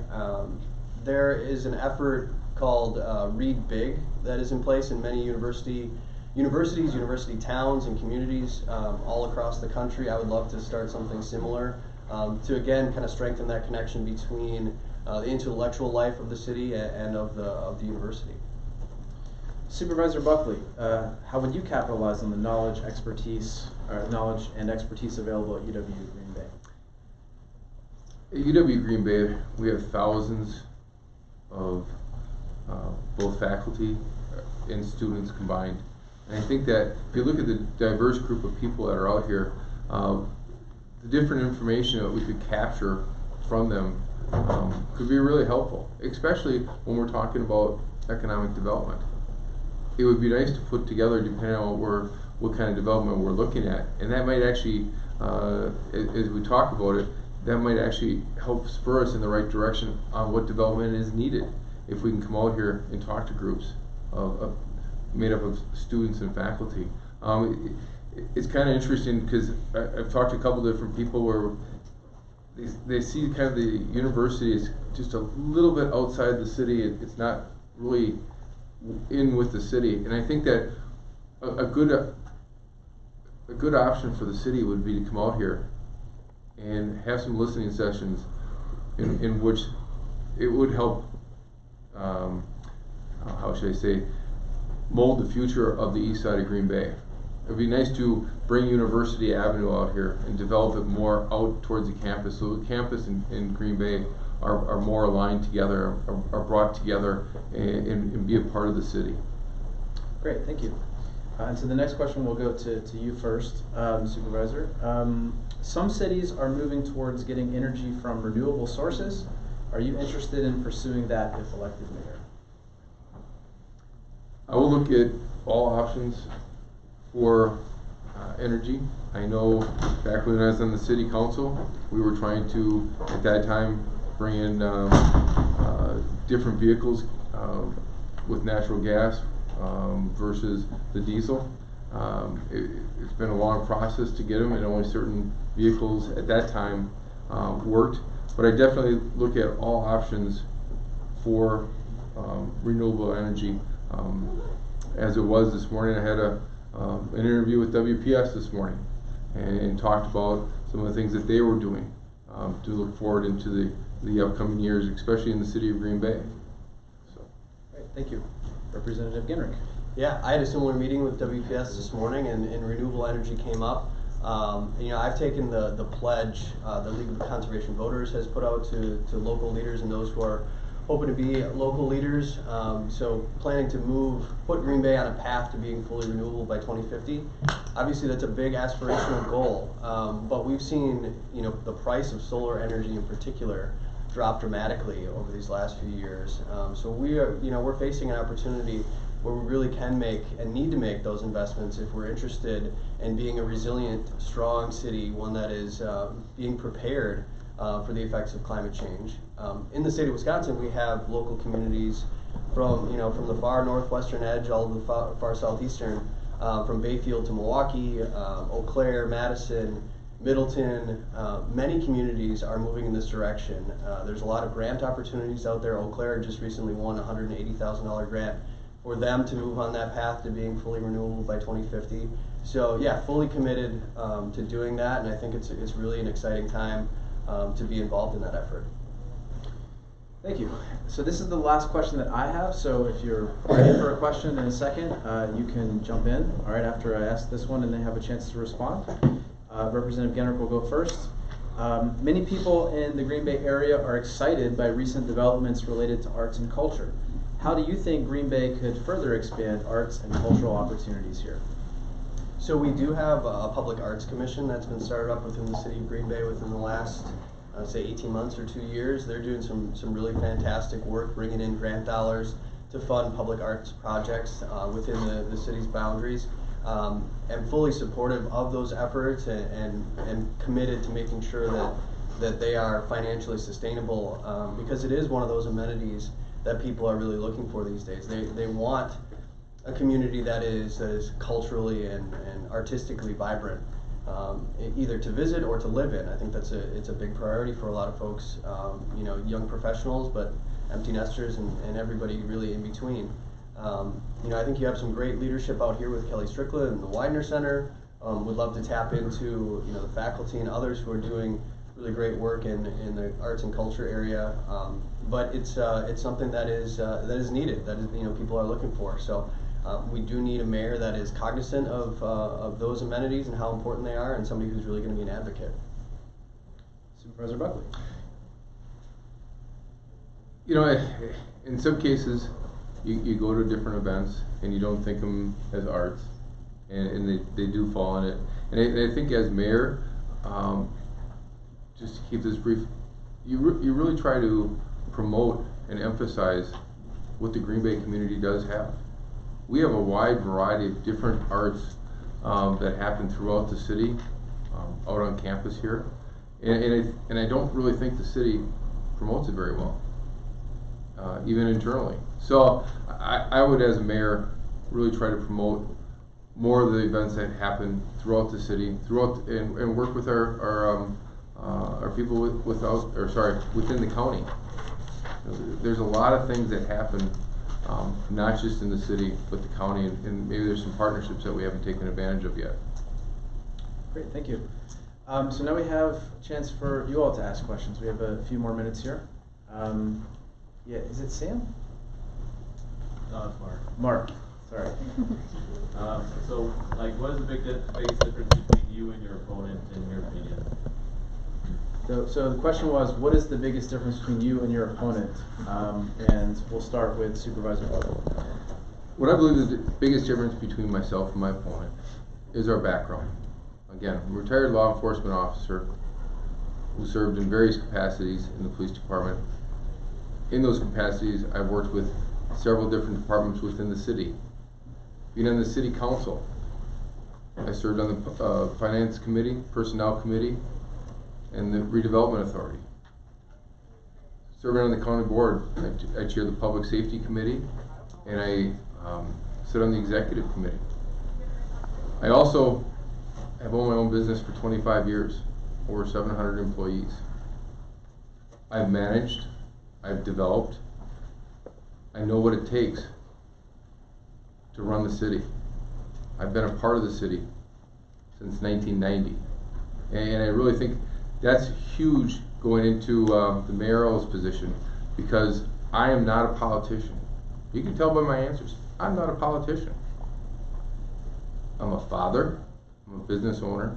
There is an effort called Read Big that is in place in many universities, university towns, and communities all across the country. I would love to start something similar to, again, kind of strengthen that connection between the intellectual life of the city and of the university. Supervisor Buckley, how would you capitalize on the knowledge and expertise available at UW Green Bay? At UW Green Bay, we have thousands of both faculty and students combined. And I think that if you look at the diverse group of people that are out here, the different information that we could capture from them could be really helpful, especially when we're talking about economic development. It would be nice to put together, depending on what kind of development we're looking at, and that might actually, as we talk about it, that might actually help spur us in the right direction on what development is needed. If we can come out here and talk to groups made up of students and faculty. It's kind of interesting because I've talked to a couple different people where they see kind of the university as just a little bit outside the city. It's not really in with the city, and I think that a good option for the city would be to come out here and have some listening sessions in which it would help, how should I say, mold the future of the east side of Green Bay. It would be nice to bring University Avenue out here and develop it more out towards the campus, so the campus in Green Bay are more aligned together, are brought together, and be a part of the city. Great, thank you. And so the next question will go to you first, Supervisor. Some cities are moving towards getting energy from renewable sources. Are you interested in pursuing that if elected mayor? I will look at all options for energy. I know back when I was on the city council, we were trying to, at that time, bring in different vehicles with natural gas versus the diesel. It's been a long process to get them, and only certain vehicles at that time worked, but I definitely look at all options for renewable energy. As it was this morning, I had an interview with WPS this morning and talked about some of the things that they were doing to look forward into the upcoming years, especially in the city of Green Bay. So. Great, thank you. Representative Gengrich. Yeah, I had a similar meeting with WPS this morning, and renewable energy came up. I've taken the pledge the League of Conservation Voters has put out to local leaders and those who are hoping to be local leaders. So planning to put Green Bay on a path to being fully renewable by 2050. Obviously, that's a big aspirational goal, but we've seen the price of solar energy in particular drop dramatically over these last few years. So we're facing an opportunity where we really can make and need to make those investments if we're interested in being a resilient, strong city, one that is being prepared for the effects of climate change. In the state of Wisconsin, we have local communities from the far northwestern edge all to the far southeastern, from Bayfield to Milwaukee, Eau Claire, Madison, Middleton. Many communities are moving in this direction. There's a lot of grant opportunities out there. Eau Claire just recently won a $180,000 grant for them to move on that path to being fully renewable by 2050. So yeah, fully committed to doing that, and I think it's really an exciting time to be involved in that effort. Thank you. So this is the last question that I have, so if you're ready for a question in a second, you can jump in, all right, after I ask this one and they have a chance to respond. Representative Gengrich will go first. Many people in the Green Bay area are excited by recent developments related to arts and culture. How do you think Green Bay could further expand arts and cultural opportunities here? So we do have a public arts commission that's been started up within the city of Green Bay within the last, say, 18 months or 2 years. They're doing some really fantastic work, bringing in grant dollars to fund public arts projects within the city's boundaries. And fully supportive of those efforts and committed to making sure that they are financially sustainable, because it is one of those amenities that people are really looking for these days. They want a community that is culturally and artistically vibrant, either to visit or to live in. I think it's a big priority for a lot of folks, young professionals, but empty nesters and everybody really in between. I think you have some great leadership out here with Kelly Strickland and the Widener Center. Would love to tap into the faculty and others who are doing really great work in the arts and culture area. But it's something that is needed, that is, people are looking for. So we do need a mayor that is cognizant of those amenities and how important they are, and somebody who's really going to be an advocate. Supervisor Buckley. In some cases, you go to different events and you don't think them as arts, and they do fall in it. And I think as mayor, just to keep this brief, you really try to promote and emphasize what the Green Bay community does have. We have a wide variety of different arts that happen throughout the city, out on campus here, and I don't really think the city promotes it very well, even internally. So I would, as a mayor, really try to promote more of the events that happen throughout the city, and work with our people within the county. There's a lot of things that happen, not just in the city, but the county, and maybe there's some partnerships that we haven't taken advantage of yet. Great, thank you. So now we have a chance for you all to ask questions. We have a few more minutes here. Yeah, is it Sam? No, it's Mark. Mark, sorry. So, what is the biggest difference between you and your opponent, in your opinion? So the question was, what is the biggest difference between you and your opponent? And we'll start with Supervisor Buckley. What I believe is the biggest difference between myself and my opponent is our background. Again, I'm a retired law enforcement officer who served in various capacities in the police department. In those capacities, I've worked with several different departments within the city. Being on the city council, I served on the finance committee, personnel committee, and the redevelopment authority. Serving on the county board, I chair the public safety committee, and I sit on the executive committee. I also have owned my own business for 25 years. over 700 employees. I've managed, I've developed, I know what it takes to run the city. I've been a part of the city since 1990. And I really think that's huge going into the mayoral's position, because I am not a politician. You can tell by my answers, I'm not a politician. I'm a father, I'm a business owner,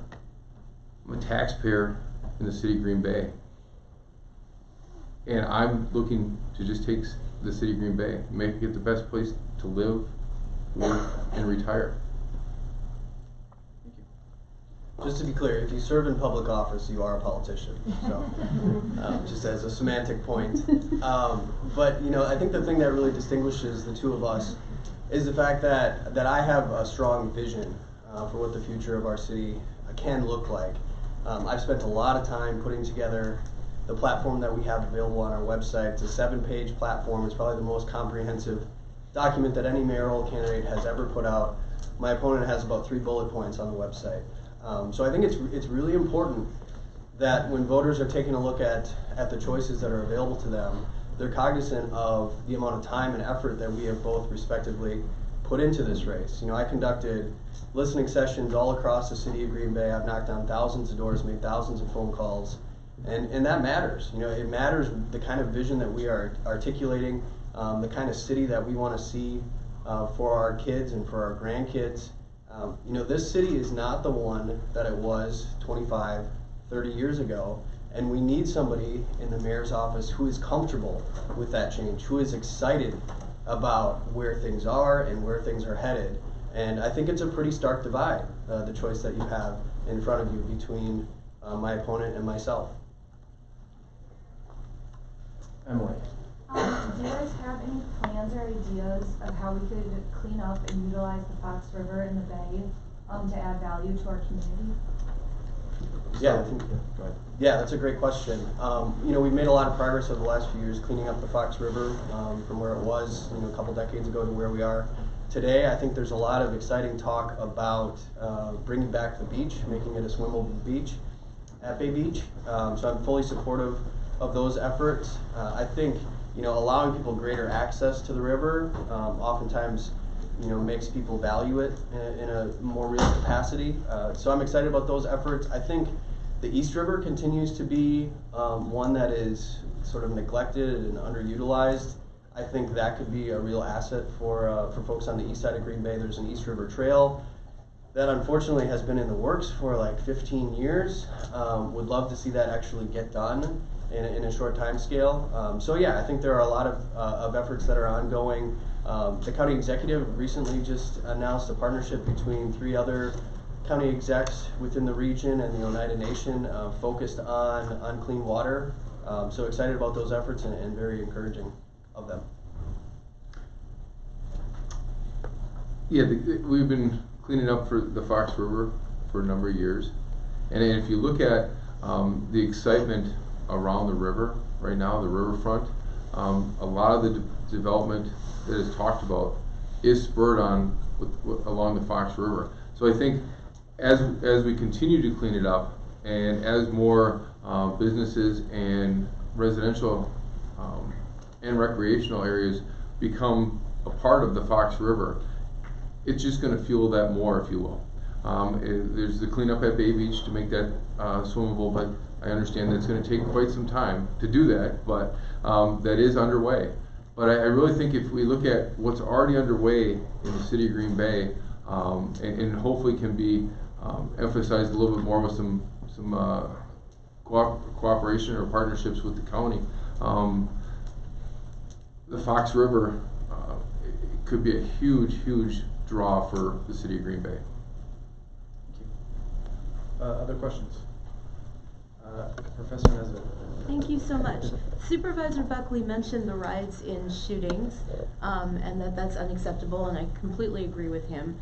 I'm a taxpayer in the city of Green Bay. And I'm looking to just take the city of Green Bay, make it the best place to live, work, and retire. Just to be clear, if you serve in public office, you are a politician. So, just as a semantic point. But I think the thing that really distinguishes the two of us is the fact that I have a strong vision for what the future of our city can look like. I've spent a lot of time putting together the platform that we have available on our website. It's a 7-page platform. It's probably the most comprehensive document that any mayoral candidate has ever put out. My opponent has about 3 bullet points on the website. So I think it's really important that when voters are taking a look at the choices that are available to them, they're cognizant of the amount of time and effort that we have both respectively put into this race. I conducted listening sessions all across the city of Green Bay. I've knocked on thousands of doors, made thousands of phone calls, and that matters. It matters the kind of vision that we are articulating, the kind of city that we want to see for our kids and for our grandkids. This city is not the one that it was 25, 30 years ago, and we need somebody in the mayor's office who is comfortable with that change, who is excited about where things are and where things are headed. And I think it's a pretty stark divide, the choice that you have in front of you between my opponent and myself. Emily. Do you guys have any plans or ideas of how we could clean up and utilize the Fox River and the Bay to add value to our community? Yeah, Go ahead. yeah, that's a great question. We've made a lot of progress over the last few years cleaning up the Fox River from where it was a couple decades ago to where we are today. I think there's a lot of exciting talk about bringing back the beach, making it a swimmable beach at Bay Beach. So I'm fully supportive of those efforts. I think allowing people greater access to the river oftentimes makes people value it in a more real capacity. So I'm excited about those efforts. I think the East River continues to be one that is sort of neglected and underutilized. I think that could be a real asset for folks on the east side of Green Bay. There's an East River Trail that unfortunately has been in the works for like 15 years. Would love to see that actually get done in a short time scale. So yeah, I think there are a lot of efforts that are ongoing. The county executive recently just announced a partnership between 3 other county execs within the region and the Oneida Nation focused on clean water. So excited about those efforts and very encouraging of them. Yeah, we've been cleaning up for the Fox River for a number of years. And if you look at the excitement around the river right now, the riverfront, a lot of the development that is talked about is spurred on along the Fox River. So I think as we continue to clean it up, and as more businesses and residential and recreational areas become a part of the Fox River, it's just going to fuel that more, if you will. There's the cleanup at Bay Beach to make that swimmable, but I understand that it's going to take quite some time to do that, but that is underway. But I really think if we look at what's already underway in the city of Green Bay, and hopefully can be emphasized a little bit more with some cooperation or partnerships with the county, the Fox River could be a huge draw for the city of Green Bay. Other questions? Professor Nesbitt. Thank you so much. Supervisor Buckley mentioned the rise in shootings, and that's unacceptable, and I completely agree with him.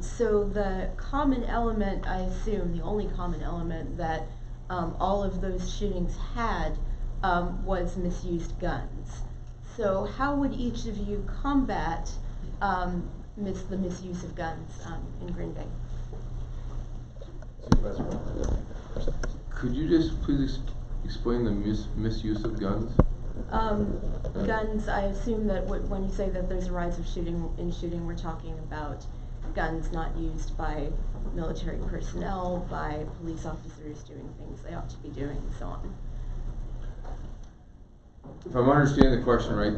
So the common element, I assume, the only common element that all of those shootings had was misused guns. So how would each of you combat the misuse of guns in Green Bay? Supervisor. Could you just please explain the misuse of guns? Guns, I assume that when you say that there's a rise of shooting, we're talking about guns not used by military personnel, by police officers doing things they ought to be doing, and so on. If I'm understanding the question right,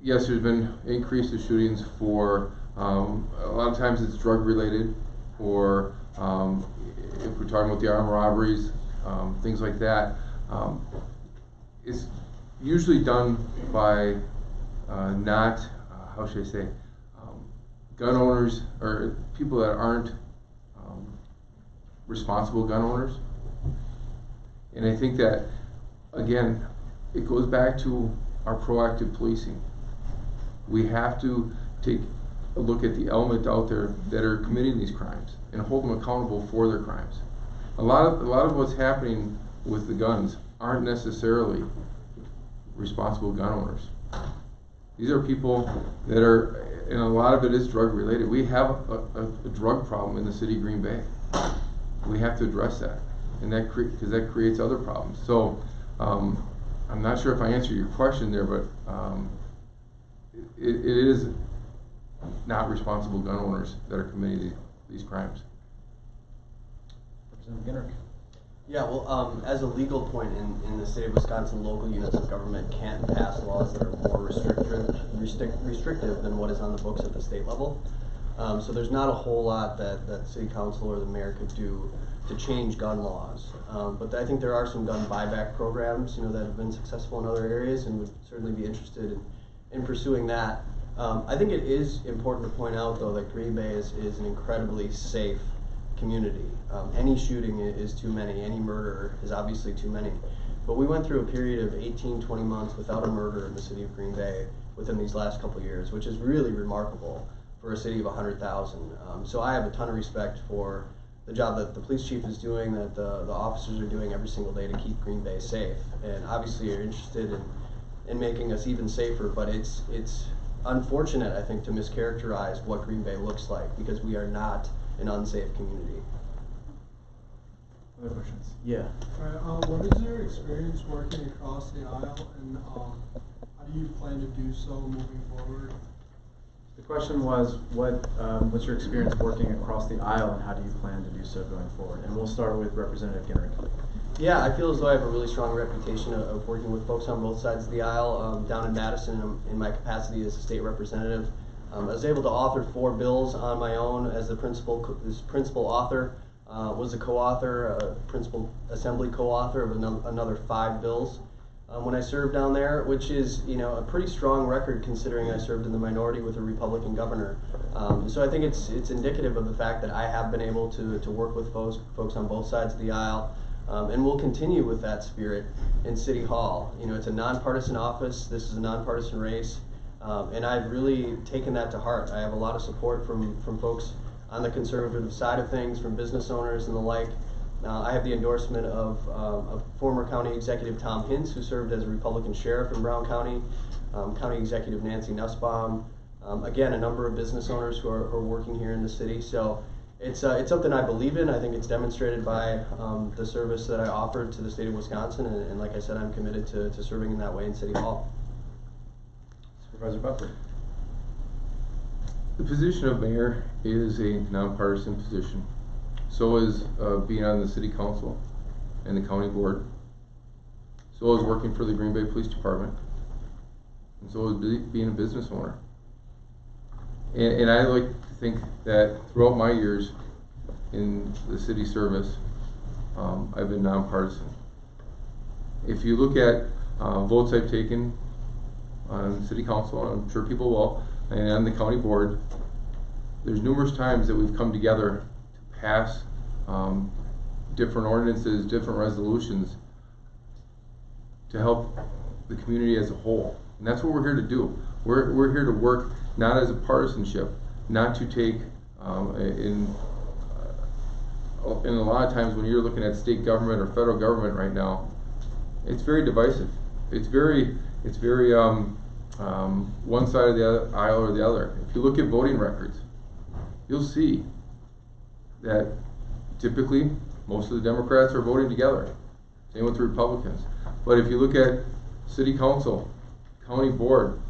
yes, there's been increase of shootings for, a lot of times it's drug related, or if we're talking about the armed robberies, things like that. It's usually done by not, how should I say, gun owners or people that aren't responsible gun owners. And I think that, again, it goes back to our proactive policing. We have to take a look at the elements out there that are committing these crimes and hold them accountable for their crimes. A lot of what's happening with the guns aren't necessarily responsible gun owners. These are people that are, and a lot of it is drug related. We have a drug problem in the city of Green Bay. We have to address that, and because that creates other problems. So I'm not sure if I answered your question there, but it is not responsible gun owners that are committing these crimes. Representative Gengrich. Yeah, well, as a legal point in the state of Wisconsin, local units of government can't pass laws that are more restrictive than what is on the books at the state level. So there's not a whole lot that city council or the mayor could do to change gun laws. But I think there are some gun buyback programs, that have been successful in other areas, and would certainly be interested in pursuing that. I think it is important to point out, though, that Green Bay is an incredibly safe community. Any shooting is too many. Any murder is obviously too many. But we went through a period of 18, 20 months without a murder in the city of Green Bay within these last couple of years, which is really remarkable for a city of 100,000. So I have a ton of respect for the job that the police chief is doing, that the officers are doing every single day to keep Green Bay safe. And obviously you're interested in making us even safer, but it's unfortunate, I think, to mischaracterize what Green Bay looks like, because we are not an unsafe community. Other questions? Yeah. Alright, what is your experience working across the aisle, and how do you plan to do so moving forward? The question was, what's your experience working across the aisle, and how do you plan to do so going forward? And we'll start with Representative Gengrich. Yeah, I feel as though I have a really strong reputation of working with folks on both sides of the aisle. Down in Madison, in my capacity as a state representative, I was able to author 4 bills on my own as the principal author. Was a co-author, principal assembly co-author of another 5 bills when I served down there, which is a pretty strong record considering I served in the minority with a Republican governor. So I think it's indicative of the fact that I have been able to work with folks on both sides of the aisle, and we'll continue with that spirit in City Hall. It's a nonpartisan office. This is a nonpartisan race, and I've really taken that to heart. I have a lot of support from folks on the conservative side of things, from business owners and the like. I have the endorsement of former County Executive Tom Hintz, who served as a Republican sheriff in Brown County, County Executive Nancy Nussbaum, again, a number of business owners who are working here in the city. So it's something I believe in. I think it's demonstrated by the service that I offered to the state of Wisconsin, and like I said, I'm committed to serving in that way in City Hall. Supervisor Buckley. The position of mayor is a nonpartisan position. So is being on the city council and the county board. So is working for the Green Bay Police Department. And so is being a business owner. And I like to think that throughout my years in the city service, I've been nonpartisan. If you look at votes I've taken on city council, I'm sure people will, and on the county board, there's numerous times that we've come together to pass different ordinances, different resolutions to help the community as a whole. And that's what we're here to do. We're here to work not as a partisanship, not to take in a lot of times when you're looking at state government or federal government right now, it's very divisive. It's very one side of the aisle or the other. If you look at voting records, you'll see that typically Most of the Democrats are voting together. Same with the Republicans. But if you look at city council, county board,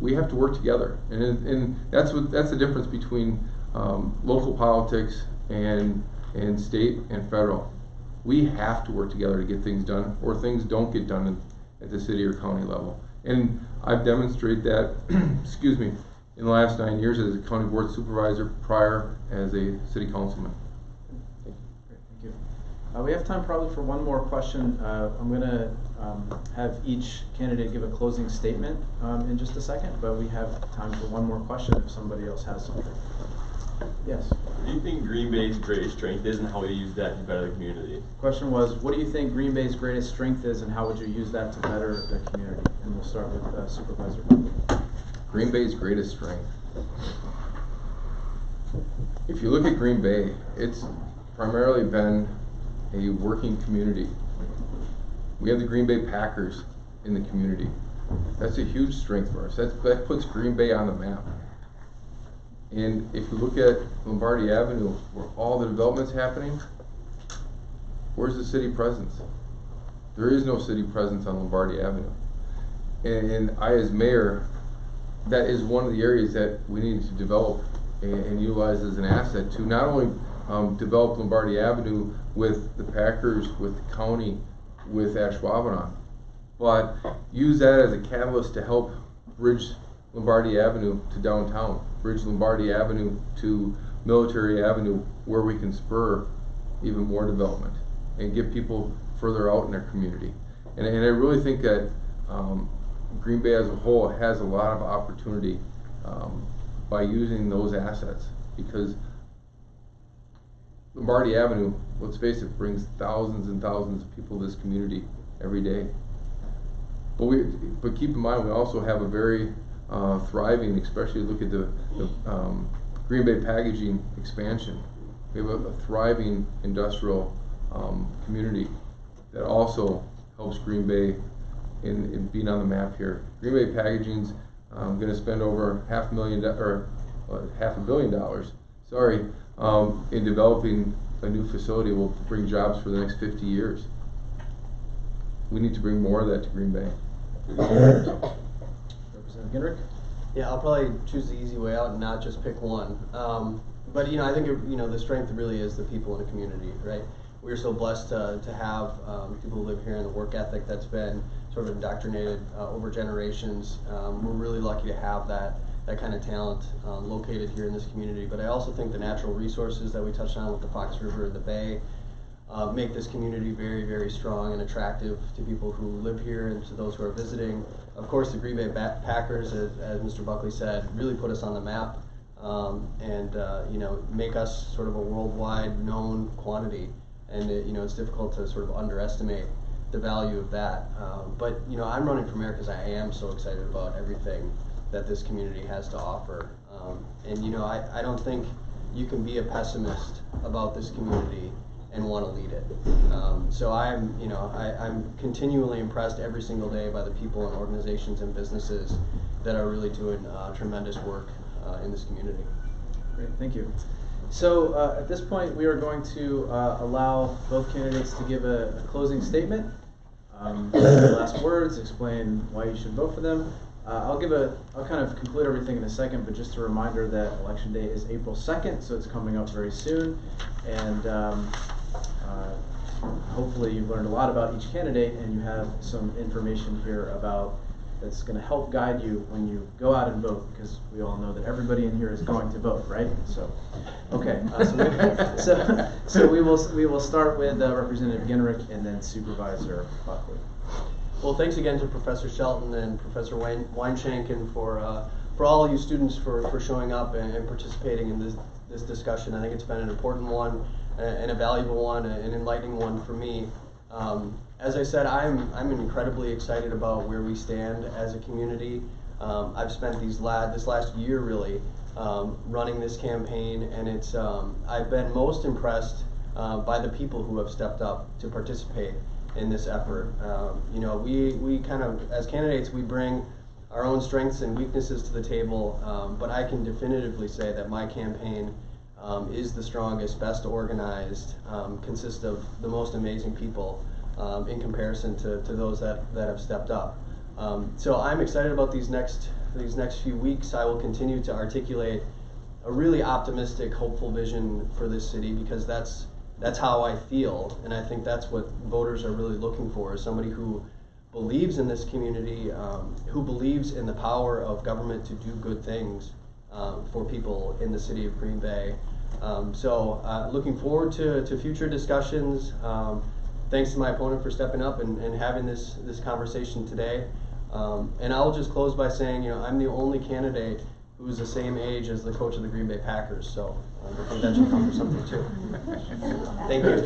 we have to work together, and that's the difference between local politics and state and federal. We have to work together to get things done, or things don't get done at the city or county level. And I've demonstrated that, excuse me, in the last 9 years as a county board supervisor, prior as a city councilman. Great, thank you. We have time probably for one more question. I'm going to have each candidate give a closing statement in just a second, but we have time for one more question if somebody else has something. Yes? What do you think Green Bay's greatest strength is, and how would you use that to better the community? Question was, what do you think Green Bay's greatest strength is, and how would you use that to better the community? And we'll start with Supervisor Buckley. Green Bay's greatest strength. If you look at Green Bay, it's primarily been a working community. We have the Green Bay Packers in the community. That's a huge strength for us. That puts Green Bay on the map. And if you look at Lombardi Avenue, where all the development's happening, where's the city presence? There is no city presence on Lombardi Avenue. And I, as mayor, that is one of the areas that we need to develop and utilize as an asset to not only develop Lombardi Avenue with the Packers, with the county, with Ashwaubenon, but use that as a catalyst to help bridge Lombardi Avenue to downtown, bridge Lombardi Avenue to Military Avenue, where we can spur even more development and get people further out in their community. And I really think that Green Bay as a whole has a lot of opportunity by using those assets, because Lombardi Avenue, let's face it, brings thousands and thousands of people to this community every day. But keep in mind, we also have a very thriving, especially look at the Green Bay packaging expansion. We have a thriving industrial community that also helps Green Bay in being on the map here. Green Bay Packaging's going to spend over $500 million in developing a new facility will bring jobs for the next 50 years. We need to bring more of that to Green Bay. Representative Gengrich? Yeah, I'll probably choose the easy way out and not just pick one. But I think the strength really is the people in the community, right? We're so blessed to have people who live here, and the work ethic that's been sort of indoctrinated over generations. We're really lucky to have that kind of talent located here in this community. But I also think the natural resources that we touched on with the Fox River and the Bay make this community very, very strong and attractive to people who live here and to those who are visiting. Of course, the Green Bay Packers, as Mr. Buckley said, really put us on the map and make us sort of a worldwide known quantity. And it's difficult to sort of underestimate the value of that. But I'm running for mayor because I am so excited about everything that this community has to offer. I don't think you can be a pessimist about this community and want to lead it. So I'm continually impressed every single day by the people and organizations and businesses that are really doing tremendous work in this community. Great, thank you. So at this point, we are going to allow both candidates to give a closing statement, their last words, explain why you should vote for them. I'll kind of conclude everything in a second, but just a reminder that Election Day is April 2nd, so it's coming up very soon. And hopefully you've learned a lot about each candidate, and you have some information here that's going to help guide you when you go out and vote, because we all know that everybody in here is going to vote, right? So, okay. So we will start with Representative Gengrich and then Supervisor Buckley. Well, thanks again to Professor Shelton and Professor Weinshank, and for all you students for showing up and participating in this discussion. I think it's been an important one and a valuable one, an enlightening one for me. As I said, I'm incredibly excited about where we stand as a community. I've spent this last year really running this campaign, and I've been most impressed by the people who have stepped up to participate in this effort. We kind of, as candidates, we bring our own strengths and weaknesses to the table, but I can definitively say that my campaign is the strongest, best organized, consists of the most amazing people in comparison to those that have stepped up. So I'm excited about these next few weeks. I will continue to articulate a really optimistic, hopeful vision for this city, because that's how I feel, and I think that's what voters are really looking for, is somebody who believes in this community, who believes in the power of government to do good things for people in the city of Green Bay. So looking forward to future discussions. Thanks to my opponent for stepping up and having this conversation today. And I'll just close by saying, you know, I'm the only candidate who's the same age as the coach of the Green Bay Packers, so I think that should come for something too. Thank you.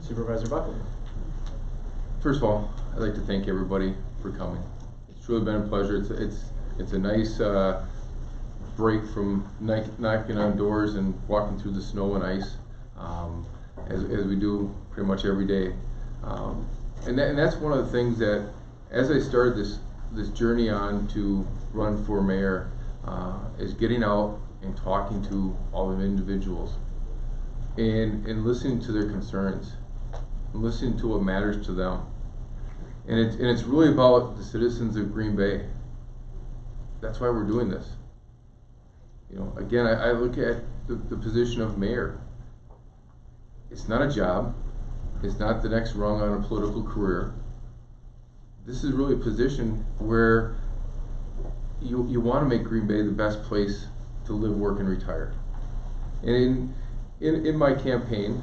Supervisor Buckley. First of all, I'd like to thank everybody for coming. It's truly been a pleasure. It's a nice break from knocking on doors and walking through the snow and ice, as we do pretty much every day. And that's one of the things that, as I started this journey on to run for mayor, is getting out and talking to all the individuals and listening to their concerns and listening to what matters to them. And it's really about the citizens of Green Bay. That's why we're doing this. You know, again, I look at the position of mayor. It's not a job. It's not the next rung on a political career. This is really a position where you want to make Green Bay the best place to live, work, and retire. And in my campaign,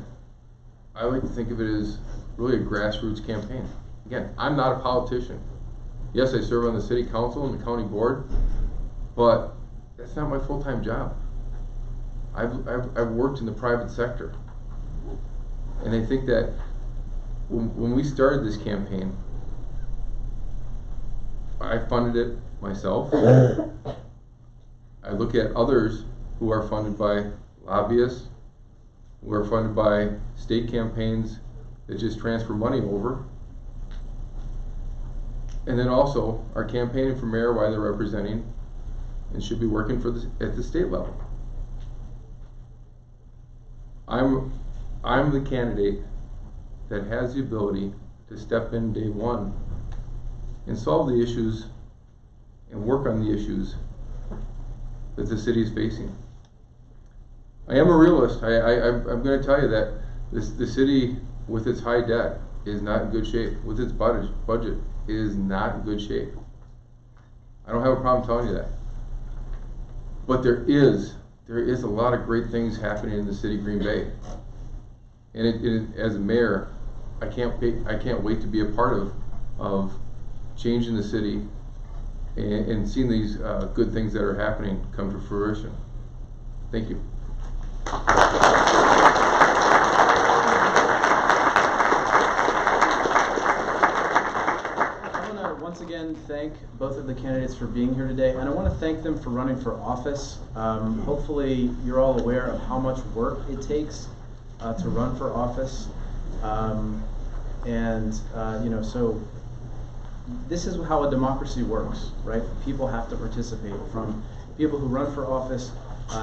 I like to think of it as really a grassroots campaign. Again, I'm not a politician. Yes, I serve on the city council and the county board, but that's not my full-time job. I've worked in the private sector. And I think that when we started this campaign, I funded it myself. I look at others who are funded by lobbyists, who are funded by state campaigns that just transfer money over, and then also are campaigning for mayor while they're representing and should be working at the state level. I'm the candidate that has the ability to step in day one and solve the issues and work on the issues that the city is facing. I am a realist. I'm going to tell you that the city, with its high debt, is not in good shape. With its budget, it is not in good shape. I don't have a problem telling you that. But there is a lot of great things happening in the city of Green Bay. And as a mayor, I can't wait to be a part of changing the city and seeing these good things that are happening come to fruition. Thank you. Once again, thank both of the candidates for being here today, and I want to thank them for running for office. Hopefully you're all aware of how much work it takes to run for office, so this is how a democracy works, right? People have to participate, from people who run for office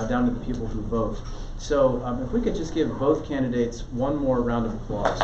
down to the people who vote. So if we could just give both candidates one more round of applause.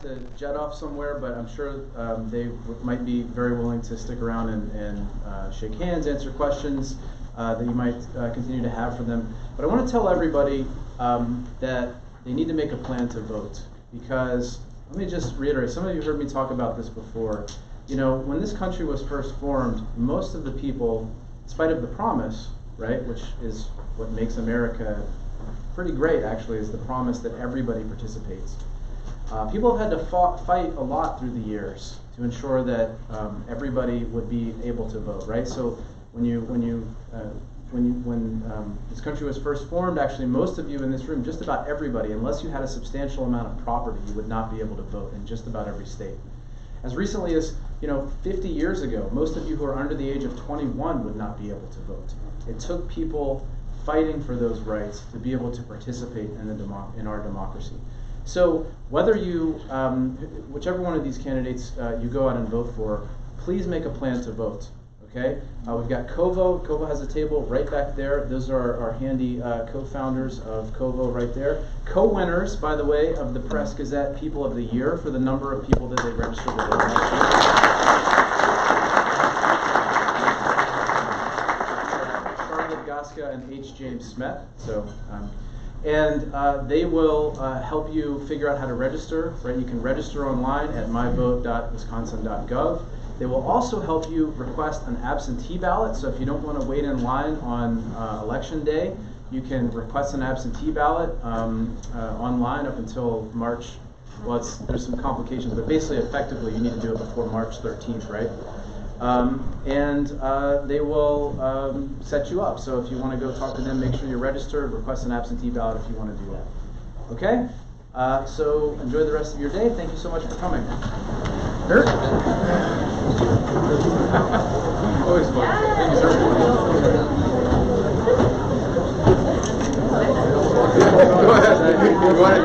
To jet off somewhere, but I'm sure they might be very willing to stick around and shake hands, answer questions that you might continue to have for them. But I want to tell everybody that they need to make a plan to vote, because let me just reiterate, some of you heard me talk about this before. You know, when this country was first formed, most of the people, in spite of the promise, right, which is what makes America pretty great actually, is the promise that everybody participates. People have had to fight a lot through the years to ensure that everybody would be able to vote, right? So when this country was first formed, actually most of you in this room, just about everybody, unless you had a substantial amount of property, you would not be able to vote in just about every state. As recently as 50 years ago, most of you who are under the age of 21 would not be able to vote. It took people fighting for those rights to be able to participate in our democracy. So whether you, whichever one of these candidates you go out and vote for, please make a plan to vote. Okay, we've got Covo. Covo has a table right back there. Those are our handy co-founders of Covo right there. Co-winners, by the way, of the Press Gazette People of the Year for the number of people that they registered with last year. Charlotte Gaska and H. James Smith. So, they will help you figure out how to register. Right, you can register online at myvote.wisconsin.gov. They will also help you request an absentee ballot. So if you don't want to wait in line on election day, you can request an absentee ballot online up until March. Well, there's some complications, but basically, effectively, you need to do it before March 13th, right? They will set you up. So if you want to go talk to them, make sure you're registered. Request an absentee ballot if you want to do that. Okay? So enjoy the rest of your day. Thank you so much for coming. Eric? Always fun. Thank you, sir. Go ahead. You want it?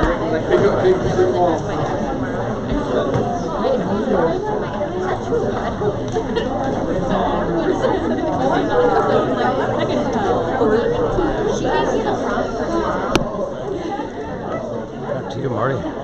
Back to you, Marty.